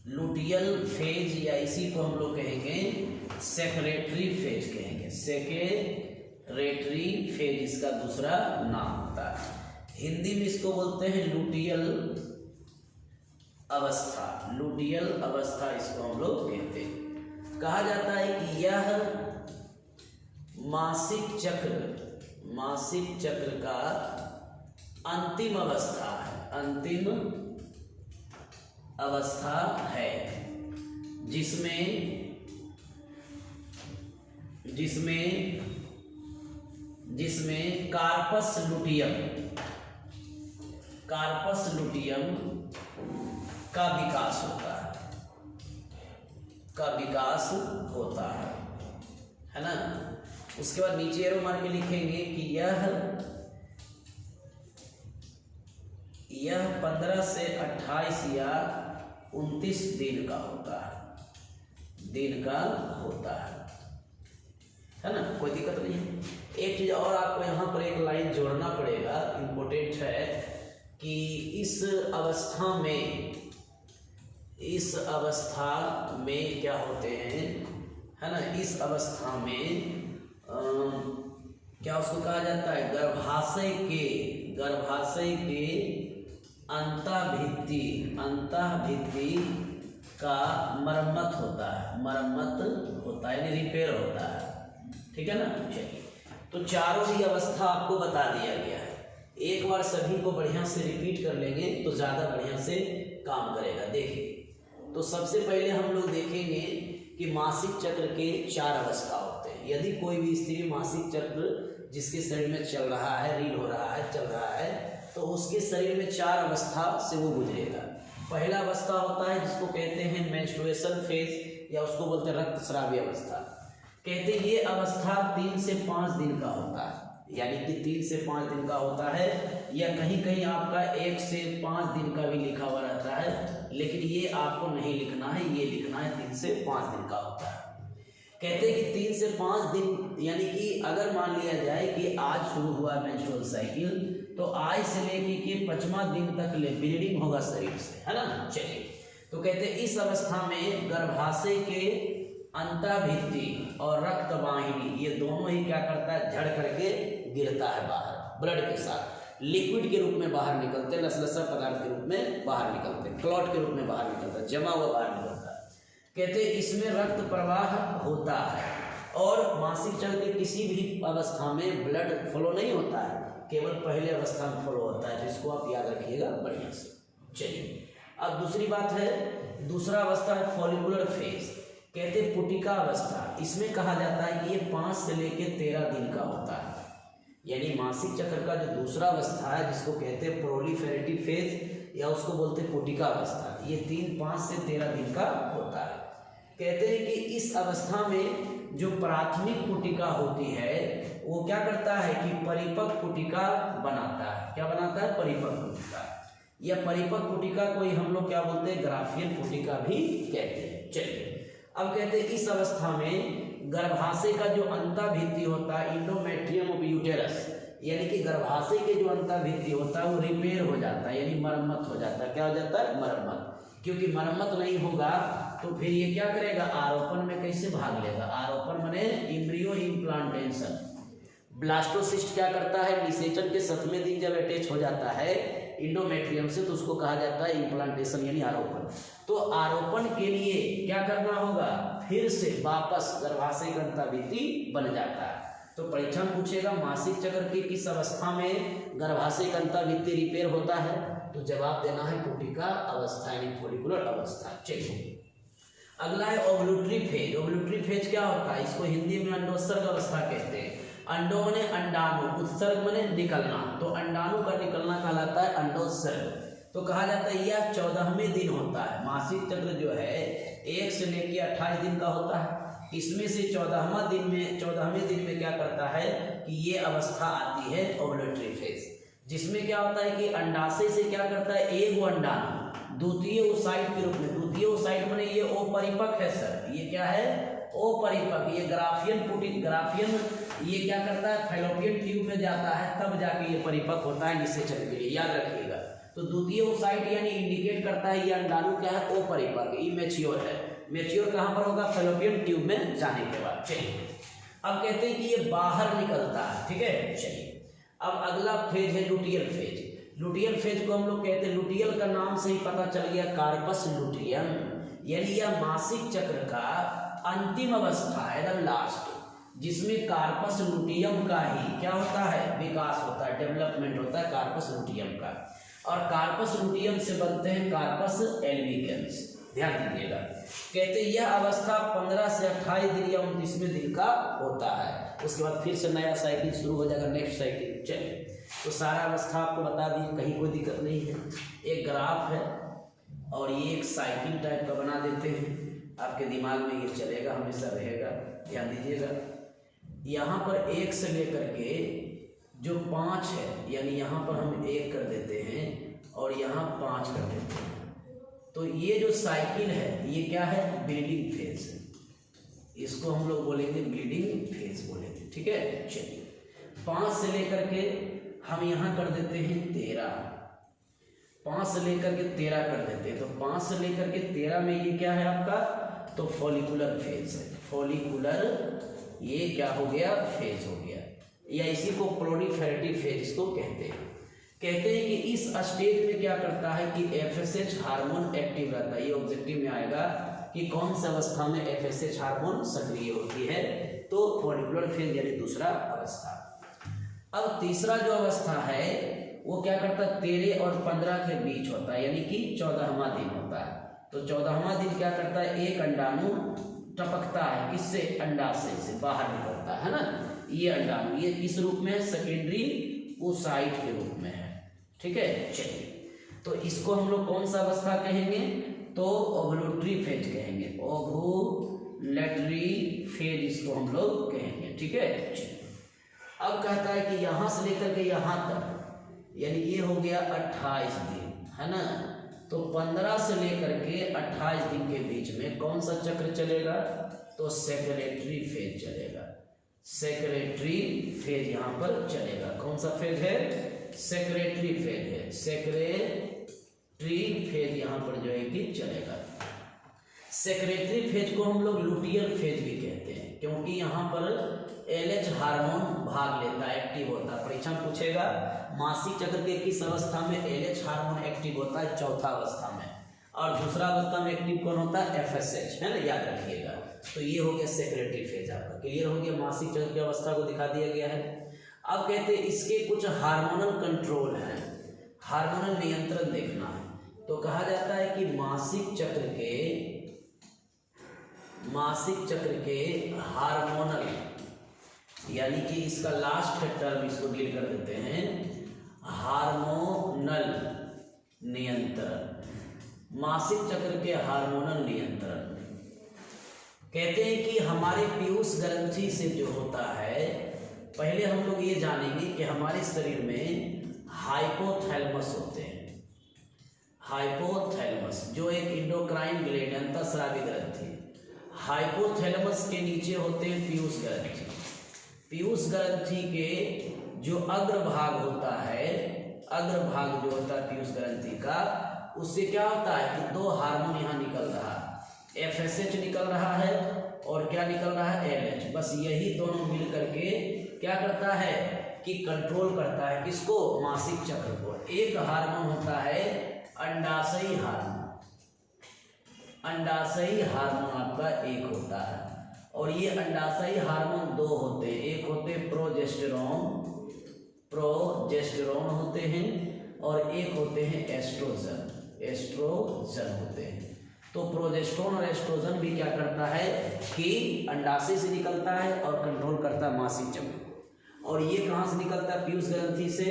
A: लुटियल फेज, या इसी को हम लोग कहेंगे सेक्रेटरी फेज कहेंगे, सेक्रेटरी फेज इसका दूसरा नाम होता है। हिंदी में इसको बोलते हैं लुटियल अवस्था, लुटियल अवस्था इसको हम लोग कहते हैं। कहा जाता है कि यह मासिक चक्र का अंतिम अवस्था है, अंतिम अवस्था है, जिसमें कार्पस लुटियम का विकास होता है ना। उसके बाद नीचे एरो मार के लिखेंगे कि यह 15 से 28 या 29 दिन का होता है ना, कोई दिक्कत नहीं है। एक चीज और आपको यहाँ पर एक लाइन जोड़ना पड़ेगा, इम्पोर्टेंट है कि इस अवस्था में क्या होते हैं, है ना, इस अवस्था में क्या उसको कहा जाता है, गर्भाशय के अंतःभित्ति का मरम्मत होता है, यानी रिपेयर होता है। ठीक है ना, चलिए तो चारों ही अवस्था आपको बता दिया गया है। एक बार सभी को बढ़िया से रिपीट कर लेंगे तो ज़्यादा बढ़िया से काम करेगा। देखिए, तो सबसे पहले हम लोग देखेंगे कि मासिक चक्र के 4 अवस्था होते हैं। यदि कोई भी स्त्री मासिक चक्र जिसके शरीर में चल रहा है, रील हो रहा है, चल रहा है, तो उसके शरीर में 4 अवस्था से वो गुजरेगा। पहला अवस्था होता है जिसको कहते हैं मेंस्ट्रुएशन फेज, या उसको बोलते हैं रक्तस्रावी अवस्था। कहते हैं ये अवस्था 3 से 5 दिन का होता है, यानी कि 3 से 5 दिन का होता है, या कहीं कहीं आपका 1 से 5 दिन का भी लिखा हुआ रहता है, लेकिन ये आपको नहीं लिखना है, ये लिखना है 3 से 5 दिन का होता है। कहते हैं कि 3 से 5 दिन, यानी कि अगर मान लिया जाए कि आज शुरू हुआ मेंस्ट्रुअल साइकिल, तो आज से लेके कि 5वां दिन तक ब्लीडिंग होगा शरीर से, है ना। चलिए, तो कहते हैं इस अवस्था में गर्भाशय के अंतःभित्ति और रक्त वाहिनी, ये दोनों ही क्या करता है, झड़ करके गिरता है बाहर, ब्लड के साथ लिक्विड के रूप में बाहर निकलते हैं, लसलसा पदार्थ के रूप में बाहर निकलते हैं, क्लॉट के रूप में बाहर निकलता है, जमा हुआ बाहर निकलता है। कहते हैं इसमें रक्त प्रवाह होता है, और मासिक चक्र के किसी भी अवस्था में ब्लड फ्लो नहीं होता है, केवल पहले अवस्था में फ्लो होता है, जिसको आप याद रखिएगा बढ़िया से। चलिए अब दूसरी बात है, दूसरा अवस्था है फॉलिकुलर फेज, कहते हैं पुटिका अवस्था। इसमें कहा जाता है कि ये 5 से लेकर 13 दिन का होता है, यानी मासिक चक्र का जो दूसरा अवस्था है जिसको कहते हैं प्रोलिफेरेटिव फेज या उसको बोलते हैं पुटिका अवस्था, ये 5 से 13 दिन का होता है। कहते हैं कि इस अवस्था में जो प्राथमिक पुटिका होती है वो क्या करता है कि परिपक्व पुटिका बनाता है। क्या बनाता है? परिपक्व पुटिका। या परिपक्व पुटिका कोई हम लोग क्या बोलते हैं, ग्राफियन पुटिका भी कहते हैं। चलिए अब कहते हैं इस अवस्था में गर्भाशय का जो अंतःभित्ति होता है, इंडोमेट्रियम ऑफ यूटेरस, यानी कि गर्भाशय के जो अंतःभित्ति होता है वो रिपेयर हो जाता है, यानी मरम्मत हो जाता है। क्या हो जाता है? मरम्मत। क्योंकि मरम्मत नहीं होगा तो फिर ये क्या करेगा, आरोपण में कैसे भाग लेगा। आरोपण माने एम्ब्रियो इम्प्लांटेशन। ब्लास्टोसिस्ट क्या करता है, निषेचन के 7वें दिन जब अटैच हो जाता है इंडोमेट्रियम से तो उसको कहा जाता है इम्प्लांटेशन यानी आरोपण। तो आरोपण के लिए क्या करना होगा, फिर से वापस गर्भाशय का अंतःभित्ति बन जाता है। तो परीक्षा में पूछेगा मासिक चक्र के किस अवस्था में गर्भाशय का अंतःभित्ति रिपेयर होता है, तो जवाब देना है पुटिका अवस्था यानी फॉलिकुलर अवस्था। चलिए अगला है ओवुलेटरी फेज। ओवुलेटरी फेज क्या होता है, इसको हिंदी में अंडोत्सर्ग अवस्था कहते हैं। अंडो मने अंडाणु, उत्सर्ग मने निकलना, तो अंडाणु का निकलना कहलाता है अंडोत्सर्ग। तो कहा जाता है यह 14वें दिन होता है। मासिक चक्र जो है 1 से लेकर 28 दिन का होता है। इसमें से 14वें दिन में क्या करता है कि ये अवस्था आती है ओवुलेटरी फेज, जिसमें क्या होता है कि अंडाशय से क्या करता है, एक अंडाणु द्वितीय ओसाइट के रूप में, द्वितीय ओसाइट माने ये अपरिपक्व है सर, ये क्या है, अपरिपक्व। ये ग्राफियन ये क्या करता है, फैलोपियन ट्यूब में जाता है तब जाके ये परिपक्व होता है निषेचन के लिए, याद रखिएगा। तो द्वितीय ओसाइट यानी इंडिकेट करता है ये अंडाणु क्या है, अपरिपक्व, इमेच्योर है। मेच्योर कहाँ पर होगा, फैलोपियन ट्यूब में जाने के बाद। चलिए अब कहते हैं कि ये बाहर निकलता है, ठीक है। चलिए अब अगला फेज है लुटियल फेज। लुटियल फेज को हम लोग कहते हैं, लुटियल का नाम से ही पता चल गया, कार्पस लुटियम, यानी यह मासिक चक्र का अंतिम अवस्था है, एकदम लास्ट, जिसमें कार्पस लुटियम का ही क्या होता है, विकास होता है, डेवलपमेंट होता है कार्पस लुटियम का। और कार्पस लुटियम से बनते हैं कार्पस एल्बिकेंस, ध्यान दीजिएगा। कहते हैं यह अवस्था 15 से 28 दिन या 29वें दिन का होता है। उसके बाद फिर से नया साइकिल शुरू हो जाएगा, नेक्स्ट साइकिल। चलिए तो सारा अवस्था आपको बता दी, कहीं कोई दिक्कत नहीं है। एक ग्राफ है और ये एक साइकिल टाइप का बना देते हैं, आपके दिमाग में ये चलेगा, हमेशा रहेगा, ध्यान दीजिएगा। यहाँ पर 1 से लेकर के जो 5 है, यानी यहाँ पर हम 1 कर देते हैं और यहाँ 5 कर देते हैं, तो ये जो साइकिल है ये क्या है, ब्लीडिंग फेज है। इसको हम लोग बोलेंगे ब्लीडिंग फेज बोलेंगे, ठीक है। चलिए 5 से लेकर के हम यहाँ कर देते हैं 13, 5 से लेकर के 13 कर देते हैं, तो 5 से लेकर के 13 में ये क्या है आपका, तो फॉलिकुलर फेज है। फॉलिकुलर ये क्या हो गया, फेज हो गया, या इसी को प्रोलिफेरेटिव फेज इसको कहते हैं। कहते हैं कि इस स्टेज में क्या करता है कि एफएसएच हार्मोन एक्टिव रहता है। ये ऑब्जेक्टिव में आएगा कि कौन सी अवस्था में एफएसएच हार्मोन सक्रिय होती है, तो फॉलिकुलर फेज यानी दूसरा अवस्था। अब तीसरा जो अवस्था है वो क्या करता है, 13 और 15 के बीच होता है, यानी कि 14वां दिन होता है। तो 14वां दिन क्या करता है, एक अंडाणु टपकता है, किससे, अंडाशय से बाहर निकलता है ना। ये अंडाणु ये किस रूप में है, सेकेंडरी ओसाइट के रूप में है, ठीक है। चलिए तो इसको हम लोग कौन सा अवस्था कहेंगे, तो ओवुलेटरी फेज कहेंगे, ओवुलेटरी फेज इसको हम लोग कहेंगे, ठीक है। अब कहता है कि यहाँ से लेकर के यहाँ तक, यानी ये हो गया 28 दिन, है ना। तो 15 से लेकर के 28 दिन के बीच में कौन सा चक्र चलेगा, तो सेक्रेटरी फेज चलेगा। सेक्रेटरी फेज यहाँ पर चलेगा। कौन सा फेज है, सेक्रेटरी फेज है। सेक्रेटरी फेज यहाँ पर जो है कि चलेगा। सेक्रेटरी फेज को हम लोग लुटियल फेज भी कहते हैं, क्योंकि यहाँ पर LH हार्मोन भाग लेता है, एक्टिव होता है। परीक्षा में पूछेगा मासिक चक्र के किस अवस्था में LH हार्मोन एक्टिव होता है, चौथा अवस्था में। और दूसरा अवस्था में एक्टिव कौन होता है, FSH, है ना, याद रखिएगा। तो ये हो गया सेक्रेटरी फेज आपका, क्लियर हो गया, मासिक चक्र की अवस्था को दिखा दिया गया है। अब कहते हैं इसके कुछ हार्मोनल कंट्रोल हैं, हार्मोनल नियंत्रण देखना है। तो कहा जाता है कि मासिक चक्र के हार्मोनल, यानी कि इसका लास्ट टर्म इसको डील कर देते हैं, हार्मोनल नियंत्रण। मासिक चक्र के हार्मोनल नियंत्रण कहते हैं कि हमारे पीयूष ग्रंथि से जो होता है, पहले हम लोग ये जानेंगे कि हमारे शरीर में हाइपोथैलेमस होते हैं। हाइपोथैलेमस जो एक इंडोक्राइन ग्लैंड, अंतःस्रावी ग्रंथि, हाइपोथैलेमस के नीचे होते हैं पीयूष ग्रंथि। पीयूष ग्रंथि के जो अग्रभाग होता है, अग्रभाग जो होता है पीयूष ग्रंथि का, उससे क्या होता है कि दो हार्मोन यहाँ निकल रहा है, FSH निकल रहा है और क्या निकल रहा है, LH। बस यही दोनों मिल करके क्या करता है कि कंट्रोल करता है किसको, मासिक चक्र को। एक हार्मोन होता है अंडाशयी हार्मोन, अंडाशयी हार्मोन आपका एक होता है, और ये अंडाशयी हार्मोन दो होते हैं, एक होते प्रोजेस्टेरोन होते हैं, और एक होते हैं एस्ट्रोजन होते हैं। तो प्रोजेस्टेरोन और एस्ट्रोजन भी क्या करता है कि अंडाशय से निकलता है और कंट्रोल करता है मासिक चक्र। और ये कहाँ से निकलता है, पीयूष ग्रंथि से,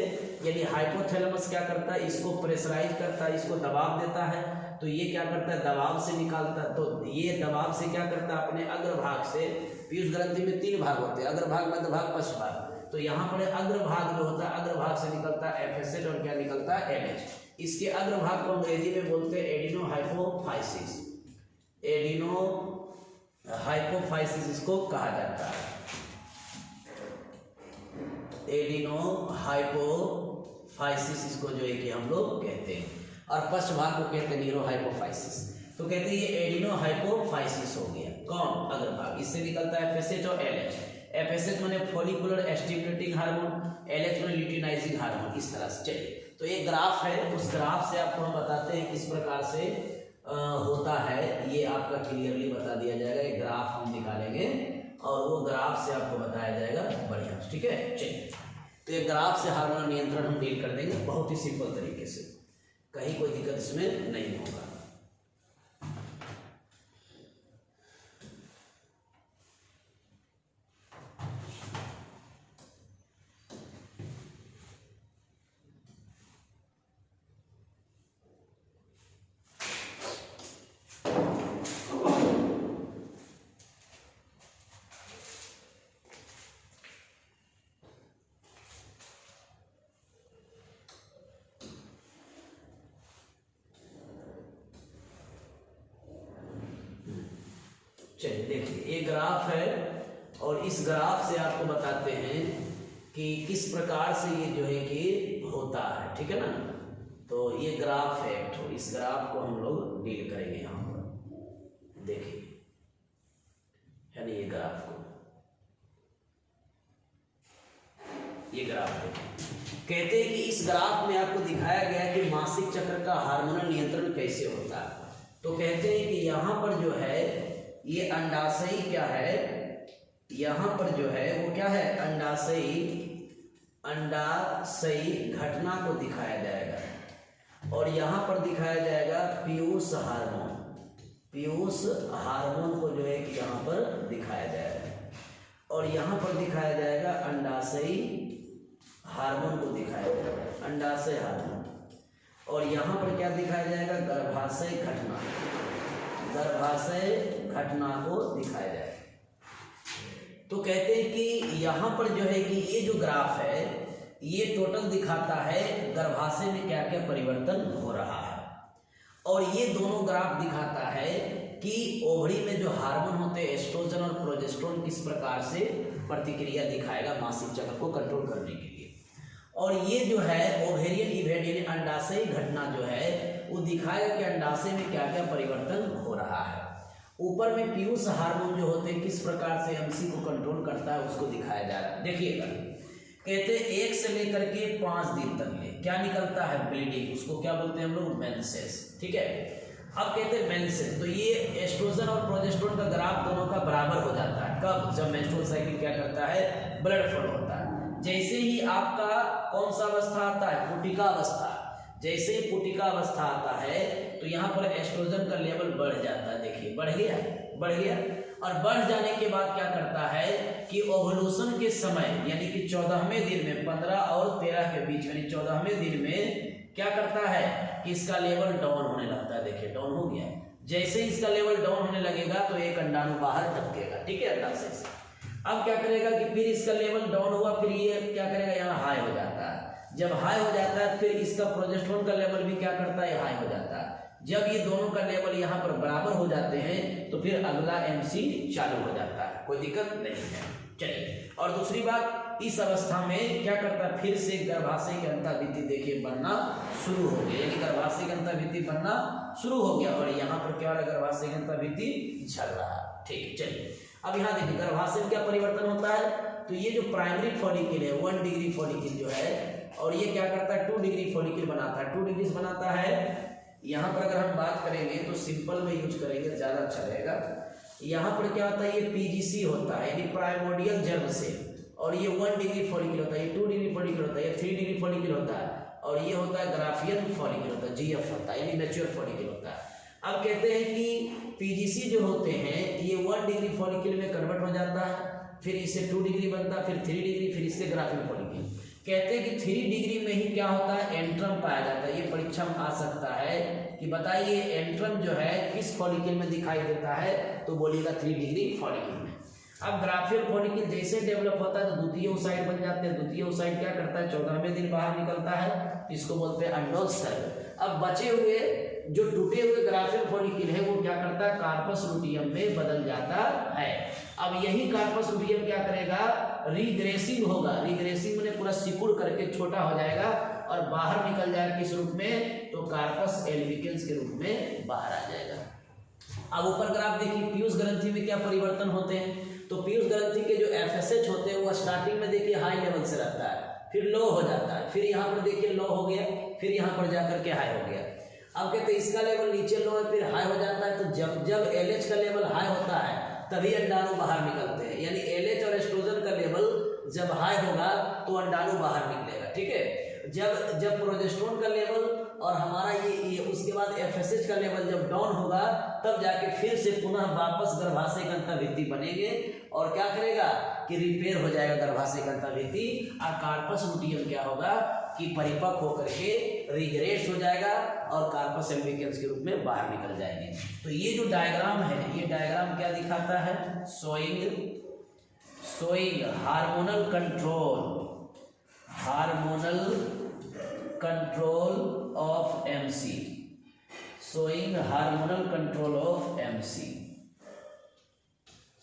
A: यानी हाइपोथैलेमस क्या करता है, इसको प्रेशराइज करता है, इसको दबाव देता है, तो ये क्या करता है, दबाव से निकालता है। तो ये दबाव से क्या करता है, अपने अग्रभाग से, पीयूष ग्रंथि में 3 भाग होते हैं, अग्रभाग, मध्यभाग, पश्चभाग। तो यहाँ पर अग्रभाग जो होता है, अग्रभाग से निकलता है FSH और क्या निकलता है, LH। इसके अग्रभाग को अंग्रेजी में बोलते हैं एडिनो हाइपोफाइसिस, एडिनो हाइपोफाइसिस इसको कहा जाता है, एडिनो हाइपोफाइसिस इसको जो है कि हम लोग कहते हैं, और पश्चभाग को कहते हैं नीरो हाइपोफाइसिस। तो कहते हैं ये एडिनो हाइपोफाइसिस हो गया, कौन, अग्रभाग, इससे निकलता है FSH और LH। FSH माने फॉलिकुलर स्टिमुलेटिंग हार्मोन, LH माने ल्यूटिनाइजिंग हार्मोन, इस तरह से। चलिए, तो एक ग्राफ है, उस ग्राफ से आपको हम बताते हैं किस प्रकार से होता है, ये आपका क्लियरली बता दिया जाएगा। एक ग्राफ हम निकालेंगे और वो ग्राफ से आपको बताया जाएगा बढ़िया, ठीक है। चलिए, तो ये ग्राफ से हार्मोनल नियंत्रण हम डील कर देंगे बहुत ही सिंपल तरीके से, कहीं कोई दिक्कत इसमें नहीं होगा। चलिए देखिए, ये ग्राफ है और इस ग्राफ से आपको बताते हैं कि किस प्रकार से ये जो है कि होता है, ठीक है ना। तो ये ग्राफ है, तो इस ग्राफ को हम लोग डील करेंगे यहाँ पर, देखिए, है ना, ये ग्राफ को, ये ग्राफ देखिए। कहते हैं कि इस ग्राफ में आपको दिखाया गया है कि मासिक चक्र का हार्मोनल नियंत्रण कैसे होता है। तो कहते हैं कि यहाँ पर जो है ये अंडाशयी क्या है, यहाँ पर जो है वो क्या है, अंडाशयी घटना को दिखाया जाएगा, और यहाँ पर दिखाया जाएगा पीयूष हार्मोन, पीयूष हार्मोन को जो है कि यहाँ पर दिखाया जाएगा, और यहाँ पर दिखाया जाएगा अंडाशयी हार्मोन को दिखाया जाएगा, अंडाशय हार्मोन, और यहाँ पर क्या दिखाया जाएगा, गर्भाशय घटना, गर्भाशय घटना को दिखाया जाएगा। तो कहते हैं कि यहाँ पर जो है कि ये जो ग्राफ है ये टोटल दिखाता है गर्भाशय में क्या क्या परिवर्तन हो रहा है, और ये दोनों ग्राफ दिखाता है कि ओवरी में जो हार्मोन होते हैं एस्ट्रोजन और प्रोजेस्टेरोन किस प्रकार से प्रतिक्रिया दिखाएगा मासिक चक्र को कंट्रोल करने के लिए। और ये जो है ओवेरियन इवेंट यानी अंडाशयी घटना जो है वो दिखाएगा कि अंडाशय में क्या क्या परिवर्तन हो रहा है। ऊपर में पीयूष हार्मोन जो होते हैं किस प्रकार से एमसी को कंट्रोल करता है उसको दिखाया जा रहा है। देखिएगा, कहते हैं 1 से लेकर के 5 दिन तक में क्या निकलता है, ब्लीडिंग, उसको क्या बोलते हैं हम लोग, मेंसेस, ठीक है। अब कहते हैं मेंसेस, तो ये एस्ट्रोजन और प्रोजेस्टेरोन का ग्राफ दोनों का बराबर हो जाता है कब, जब मेंस्ट्रुअल साइकिल क्या करता है, ब्लड फ्लो होता है। जैसे ही आपका कौन सा अवस्था आता है, पुटिका अवस्था, जैसे ही पुटिका अवस्था आता है तो यहाँ पर एस्ट्रोजन का लेवल बढ़ जाता है। देखिए बढ़ गया और बढ़ जाने के बाद क्या करता है कि ओवुलेशन के समय यानी कि 14वें दिन में 15 और 13 के बीच यानी 14वें दिन में क्या करता है कि इसका लेवल डाउन होने लगता है। देखिए डाउन हो गया। जैसे ही इसका लेवल डाउन होने लगेगा तो एक अंडाणु बाहर टपकेगा, ठीक है, अंडाशय से। अब क्या करेगा कि फिर इसका लेवल डाउन हुआ, फिर ये क्या करेगा, यहाँ हाई हो जाता है। जब हाई हो जाता है फिर इसका प्रोजेस्टेरोन का लेवल भी क्या करता है, हाई हो जाता है। जब ये दोनों का लेवल यहाँ पर बराबर हो जाते हैं तो फिर अगला एमसी चालू हो जाता है, कोई दिक्कत नहीं है। चलिए, और दूसरी बात, इस अवस्था में क्या करता है, फिर से गर्भाशय की अंतःभित्ति देखिए बनना शुरू हो गया, यानी गर्भाशय की अंतःभित्ति बनना शुरू हो गया और यहाँ पर क्या हो रहा है, गर्भाशय की अंतःभित्ति झड़ रहा है। ठीक है, चलिए अब यहाँ देखिए गर्भाशय में क्या परिवर्तन होता है, तो ये जो प्राइमरी फॉलिकल है 1 डिग्री फॉलिकल जो है, और ये क्या करता है 2 डिग्री फॉलिकल बनाता है, 2 डिग्री बनाता है। यहाँ पर अगर हम बात करेंगे तो सिंपल में यूज करेंगे ज़्यादा अच्छा रहेगा। यहाँ पर क्या होता है, ये पीजीसी होता है यानी प्राइमोडियल जर्म से, और ये 1 डिग्री फॉलिकल होता है, ये 2 डिग्री फॉलिकल होता है, ये 3 डिग्री फॉलिकल होता है, और ये होता है ग्राफियन फॉलिकल होता है, जीएफ होता है यानी मैच्योर फॉलिकल होता है। अब कहते हैं कि पीजीसी जो होते हैं ये 1 डिग्री फॉलिकल में कन्वर्ट हो जाता है, फिर इससे 2 डिग्री बनता है, फिर 3 डिग्री, फिर इससे ग्राफियन फॉलिकल। कहते हैं कि 3 डिग्री में ही क्या होता है, एंट्रम पाया जाता है। ये परीक्षा में आ सकता है कि बताइए एंट्रम जो है किस फॉलिकल में दिखाई देता है, तो बोलिएगा 3 डिग्री फॉलिकल में। अब ग्राफियन फॉलिकल जैसे डेवलप होता है तो द्वितीय ओसाइट बन जाते हैं। द्वितीय ओसाइट क्या करता है, 14वें दिन बाहर निकलता है, इसको बोलते हैं अंडोत्सर्ग। अब बचे हुए जो टूटे हुए ग्राफियन फॉलिकल है वो क्या करता है, कार्पस लुटियम में बदल जाता है। अब यही कार्पस लुटियम क्या करेगा, रिग्रेसिंग होगा। रिग्रेसिंग मैंने पूरा सिकुड़ करके छोटा हो जाएगा और बाहर निकल जाएगा किस रूप में, तो कार्पस एल्बिकेंस के रूप में बाहर आ जाएगा। अब ऊपर ग्राफ देखिए, पीयूष ग्रंथि में क्या परिवर्तन होते हैं, तो पीयूष ग्रंथि के जो एफएसएच होते हैं वो स्टार्टिंग में देखिए हाई लेवल से रहता है, फिर लो हो जाता है, फिर यहाँ पर देखिए लो हो गया, फिर यहाँ पर जाकर के हाई हो गया। अब कहते हैं इसका लेवल नीचे लो है, फिर हाई हो जाता है। तो जब एलएच का लेवल हाई होता है तभी अंडाणु बाहर निकलते हैं, यानी एलएच और एस्ट्रोजन का लेवल जब हाई होगा तो अंडाणु बाहर निकलेगा। ठीक है, जब प्रोजेस्टेरोन का लेवल और हमारा ये उसके बाद एफएसएच का लेवल जब डाउन होगा तब जाके फिर से पुनः वापस गर्भाशय का अंतःभित्ति बनेंगे और क्या करेगा कि रिपेयर हो जाएगा गर्भाशय का अंतःभित्ति, और कार्पस लुटियम क्या होगा कि परिपक्व होकर के रिग्रेट हो जाएगा और कार्पस एल्बिकेंस के रूप में बाहर निकल जाएंगे। तो ये जो डायग्राम है, ये डायग्राम क्या दिखाता है, showing hormonal control of MC, showing hormonal control of MC,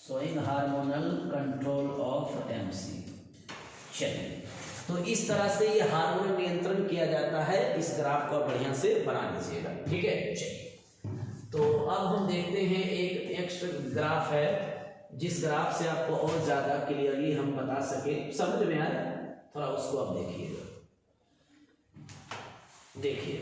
A: showing hormonal control of MC. चलिए, तो इस तरह से ये हार्मोन नियंत्रण किया जाता है। इस ग्राफ को बढ़िया से बना लीजिएगा, ठीक है। चलिए, तो अब हम देखते हैं एक नेक्स्ट ग्राफ है, जिस ग्राफ से आपको और ज्यादा क्लियरली हम बता सके, समझ में आए, थोड़ा उसको आप देखिएगा। देखिए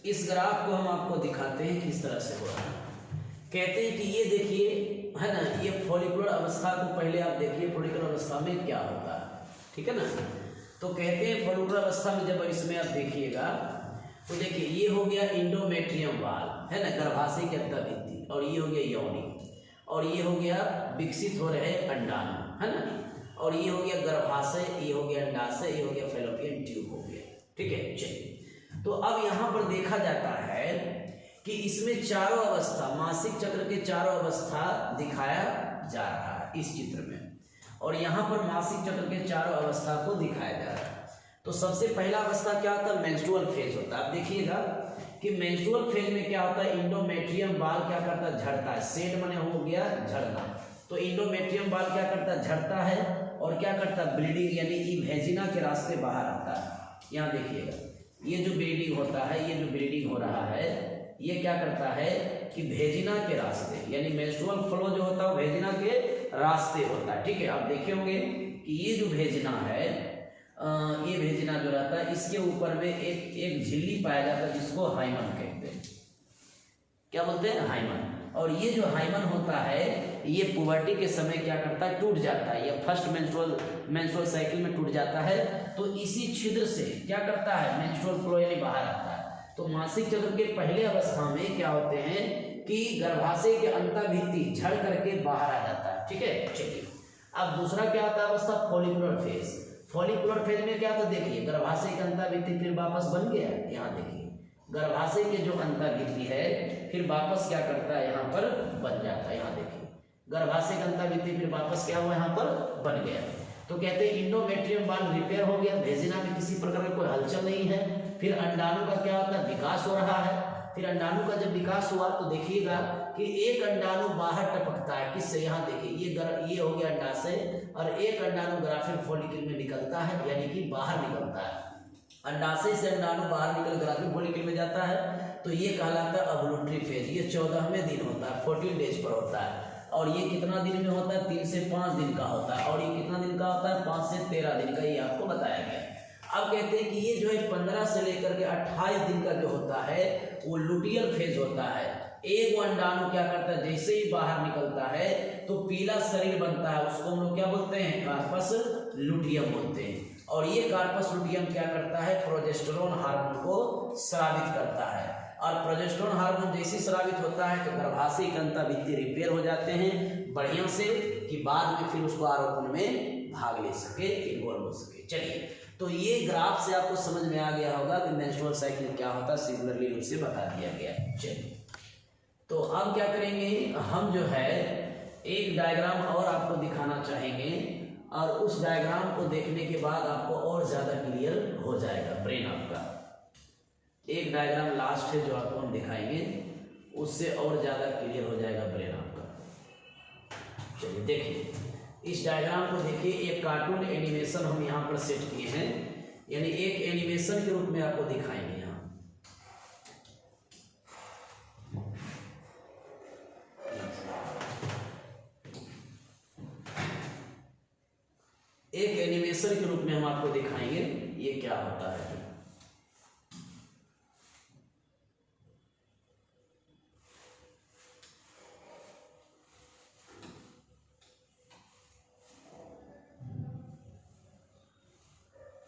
A: इस ग्राफ को हम आपको दिखाते हैं किस तरह से हो रहा है। कहते हैं कि ये देखिए है ना, ये फॉलिकुलर अवस्था को पहले आप देखिए, फॉलिकुलर अवस्था में क्या होता है, ठीक है ना। तो कहते हैं फॉलिकुलर अवस्था में जब इसमें आप देखिएगा तो देखिए ये हो गया इंडोमेट्रियम वाल, है ना, गर्भाशय के अंतःभित्ति, और ये हो गया योनि। और ये हो गया विकसित हो रहे अंडाणु, है ना। और ये हो गया गर्भाशय, ये हो गया अंडाशय, ये हो गया फैलोपियन ट्यूब हो गया। ठीक है, चलिए। तो अब यहाँ पर देखा जाता है कि इसमें चारों अवस्था, मासिक चक्र के चारों अवस्था दिखाया जा रहा है इस चित्र में, और यहाँ पर मासिक चक्र के चारों अवस्था को दिखाया जा रहा है। तो सबसे पहला अवस्था क्या होता है, मेंस्ट्रुअल फेज होता है। आप देखिएगा कि मेंस्ट्रुअल फेज में क्या होता है, इंडोमेट्रियम बाल क्या करता है, झड़ता है। सेट बने हो गया झड़ना, तो इंडोमेट्रियम बाल क्या करता है, झड़ता है और क्या करता है, ब्लीडिंग यानी कि वेजिना के रास्ते बाहर आता है। यहाँ देखिएगा ये जो ब्लीडिंग होता है, ये जो ब्लीडिंग हो रहा है, ये क्या करता है कि वेजिना के रास्ते, यानी मेंस्ट्रुअल फ्लो जो होता है वेजिना के रास्ते होता है। ठीक है, आप देखे होंगे कि ये जो वेजिना है, ये वेजिना जो रहता है, इसके ऊपर में एक झिल्ली पाया जाता है जिसको हाइमन कहते हैं। क्या बोलते हैं, हाइमन। और ये जो हाइमन होता है ये पुबर्टी के समय क्या करता है, टूट जाता है। ये फर्स्ट मेंस्ट्रुअल साइकिल में टूट जाता है। तो इसी छिद्र से क्या करता है, मेंस्ट्रुअल फ्लो यानी बाहर आता है। तो मासिक चक्र के पहले अवस्था में क्या होते हैं कि गर्भाशय के अंतःभित्ति झड़ करके बाहर आ जाता है। ठीक है, चलिए। अब दूसरा क्या आता है अवस्था, फॉलिकुलर फेज। फॉलिकुलर फेज में क्या होता है, देखिए गर्भाशय के अंतःभित्ति फिर वापस बन गया। यहाँ देखिए गर्भाशय के जो अंतःभित्ति है फिर वापस क्या करता है, यहाँ पर बन जाता है। यहाँ देखिए गर्भाशय का अंतःभित्ति फिर वापस क्या हुआ, यहाँ पर बन गया। तो कहते हैं इंडोमेट्रियम बाल रिपेयर हो गया, वेजिना में किसी प्रकार का कोई हलचल नहीं है। फिर अंडाणु का क्या होता है, विकास हो रहा है। फिर अंडाणु का जब विकास हुआ तो देखिएगा कि एक अंडाणु बाहर टपकता है, किससे, यहाँ देखिए ये हो गया अंडाशय, और एक अंडाणु ग्राफिक फॉलिकल में निकलता है, यानी कि बाहर निकलता है। अंडाशय से अंडाणु बाहर निकल ग्राफिक फॉलिकल में जाता है। तो ये कहलाता है ओव्यूलेटरी फेज। ये 14वें दिन होता है, 14 डेज पर होता है। और ये कितना दिन में होता है, 3 से 5 दिन का होता है। और ये कितना दिन का होता है, 5 से 13 दिन का, ये आपको बताया गया। अब कहते हैं कि ये जो है 15 से लेकर के 28 दिन का जो होता है वो लुटियल फेज होता है। एक अंडाणु क्या करता है, जैसे ही बाहर निकलता है तो पीला शरीर बनता है, उसको हम लोग क्या बोलते हैं, कार्पस लुटियम बोलते हैं। और ये कार्पस लुटियम क्या करता है, प्रोजेस्टेरोन हार्मोन को स्रावित करता है। और प्रोजेस्टेरोन हार्मोन जैसे स्रावित होता है तो गर्भाशय के अंतःभित्ति रिपेयर हो जाते हैं बढ़िया से, कि बाद में फिर उसको आरोपण में भाग ले सके, इन्वॉल्व हो सके। चलिए, तो ये ग्राफ से आपको समझ में आ गया होगा कि मेंस्ट्रुअल साइकिल क्या होता है, सिमिलरली रूप से बता दिया गया है। चलिए, तो अब क्या करेंगे, हम जो है एक डायग्राम और आपको दिखाना चाहेंगे, और उस डायग्राम को देखने के बाद आपको और ज़्यादा क्लियर हो जाएगा ब्रेन आपका। एक डायग्राम लास्ट है जो आपको हम दिखाएंगे, उससे और ज़्यादा क्लियर हो जाएगा ब्रेन आपका। चलिए देखिए, इस डायग्राम को देखिए। एक कार्टून एनिमेशन हम यहाँ पर सेट किए हैं, यानी एक एनिमेशन के रूप में आपको दिखाएंगे। यहाँ एक एनिमेशन के रूप में हम आपको दिखाएंगे ये क्या होता है।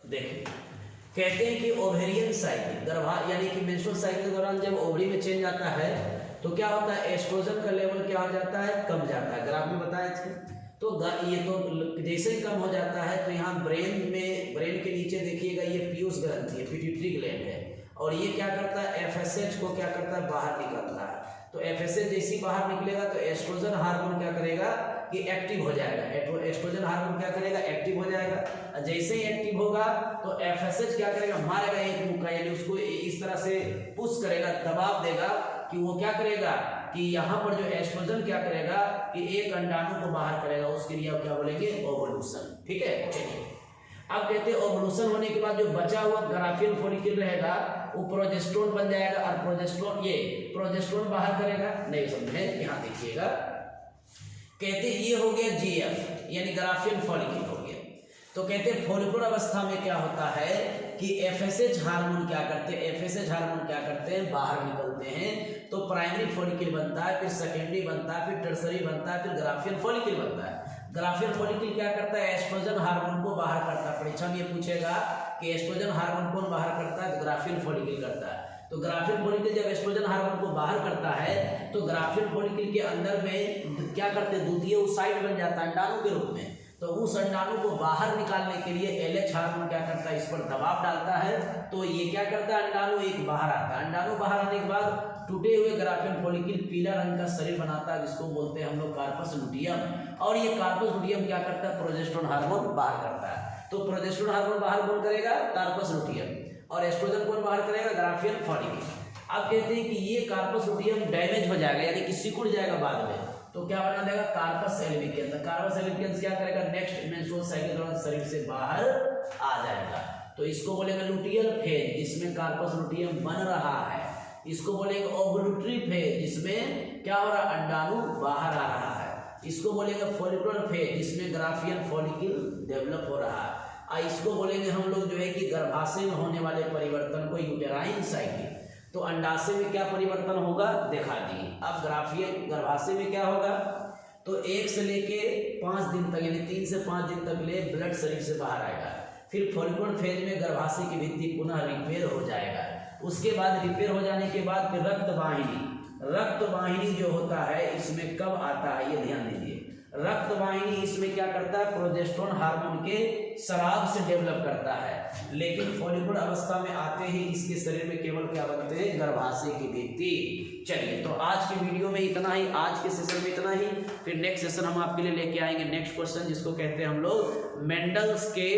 A: देखिए, कहते हैं कि ओवेरियन साइकिल, यानी कि मेंस्ट्रुअल साइकिल के दौरान जब ओवरी में चेंज आता है तो क्या होता है, एस्ट्रोजन का लेवल क्या हो जाता है, कम जाता है। ग्राफ में बताया थे। तो ये तो जैसे ही कम हो जाता है तो यहाँ ब्रेन के नीचे देखिएगा ये पीयूष ग्रंथि है, पिट्यूटरी ग्लैंड है, और ये क्या करता है, FSH को क्या करता है, बाहर निकलता है। तो FSH जैसे ही बाहर निकलेगा तो एस्ट्रोजन हार्मोन क्या करेगा कि एक्टिव हो जाएगा। एस्ट्रोजन हार्मोन क्या करेगा, एक्टिव हो जाएगा। जैसे ही एक्टिव होगा तो FSH क्या करेगा, मारेगा एक मुक्का, यानी उसको इस तरह से पुश करेगा, दबाव देगा कि वो क्या करेगा कि यहाँ पर जो एस्ट्रोजन क्या करेगा कि एक अंडाणु को बाहर करेगा। उसके लिए आप क्या बोलेंगे, ओवुलेशन। ठीक है, चलिए। अब कहते हैं ओवुलेशन होने के बाद जो बचा हुआ ग्राफियल फॉलिकल रहेगा वो प्रोजेस्टेरोन बन जाएगा, और प्रोजेस्टेरोन बाहर करेगा। नहीं समझे, यहाँ देखिएगा, कहते ये हो गया GF यानी ग्राफियल फॉलिकल हो गया। तो कहते हैं फॉलिकुलर अवस्था में क्या होता है कि FSH हार्मोन क्या करते हैं, बाहर निकलते हैं। तो प्राइमरी फॉलिकल बनता है, फिर सेकेंडरी बनता है, फिर टर्सरी बनता है, फिर ग्राफियल फॉलिकल बनता है। ग्राफियल फॉलिकल क्या करता है, एस्ट्रोजन हार्मोन को बाहर करता है। परीक्षा में ये पूछेगा कि एस्ट्रोजन हार्मोन कौन बाहर करता है, तो ग्राफियल फॉलिकल करता है। तो ग्राफियल फॉलिकल जब एस्ट्रोजन हार्मोन को बाहर करता है तो ग्राफियल फॉलिकल के अंदर में क्या करते हैं, द्वितीय ओसाइट बन जाता है अंडाणु के रूप में। तो उस अंडाणु को बाहर निकालने के लिए LH हार्मोन क्या करता है, इस पर दबाव डालता है। तो ये क्या करता है, अंडाणु एक बाहर आता है। अंडाणु बाहर आने के बाद टूटे हुए ग्राफियल फॉलिकल पीला रंग का शरीर बनाता है, जिसको बोलते हैं हम लोग कार्पस लुटियम। और ये कार्पस लुटियम क्या करता है, प्रोजेस्टेरोन हार्मोन बाहर करता है। तो प्रोजेस्टेरोन हार्मोन बाहर कौन करेगा, कार्पस लुटियम, और एस्ट्रोजन कौन बाहर करेगा, ग्राफियल फॉलिकल। अब कहते हैं कि ये कार्पस लुटियम डैमेज हो जाएगा, यानी कि सिकुड़ जाएगा बाद में, तो क्या बना देगा, कार्पस एल्बिकेंस। कार्पस एल्बिकेंस क्या करेगा, नेक्स्ट मेंस्ट्रुअल साइकिल के दौरान शरीर से बाहर आ जाएगा। तो इसको बोलेंगे लुटियल फेज, जिसमें कार्पस लुटियम बन रहा है। इसको बोलेंगे ओवुलेटरी फेज, जिसमें क्या हो रहा है, अंडाणु बाहर आ रहा है। इसको बोलेंगे फॉलिकुलर फेज, जिसमें ग्राफियल फॉलिकल डेवलप हो रहा है। इसको बोलेंगे हम लोग जो है कि गर्भाशय में होने वाले परिवर्तन को यूटेराइन साइकिल। तो अंडाशय में क्या परिवर्तन होगा दिखा दिए। अब गर्भाशय में क्या होगा, तो 1 से लेके 5 दिन तक, यानी 3 से 5 दिन तक ले ब्लड शरीर से बाहर आएगा। फिर फॉलिकुलर फेज में गर्भाशय की भित्ति पुनः रिपेयर हो जाएगा। उसके बाद रिपेयर हो जाने के बाद फिर रक्त वाहिनी जो होता है इसमें कब आता है, ये ध्यान दीजिए। रक्त वाहिनी इसमें क्या करता है, प्रोजेस्टेरोन हार्मोन के स्राव से डेवलप करता है। लेकिन फॉलिकुलर अवस्था में आते ही इसके शरीर में केवल क्या बनते हैं, गर्भाशय की भित्ति। चलिए, तो आज के वीडियो में इतना ही, आज के सेशन में इतना ही। फिर नेक्स्ट सेशन हम आपके लिए लेके आएंगे नेक्स्ट क्वेश्चन, जिसको कहते हैं हम लोग मेंडल्स के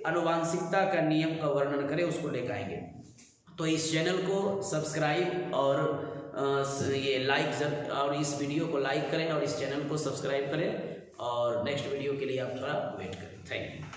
A: अनुवांशिकता का नियम का वर्णन करें, उसको लेकर आएंगे। तो इस चैनल को सब्सक्राइब और ये लाइक और इस वीडियो को लाइक करें और इस चैनल को सब्सक्राइब करें, और नेक्स्ट वीडियो के लिए आप थोड़ा वेट करें। Thank you.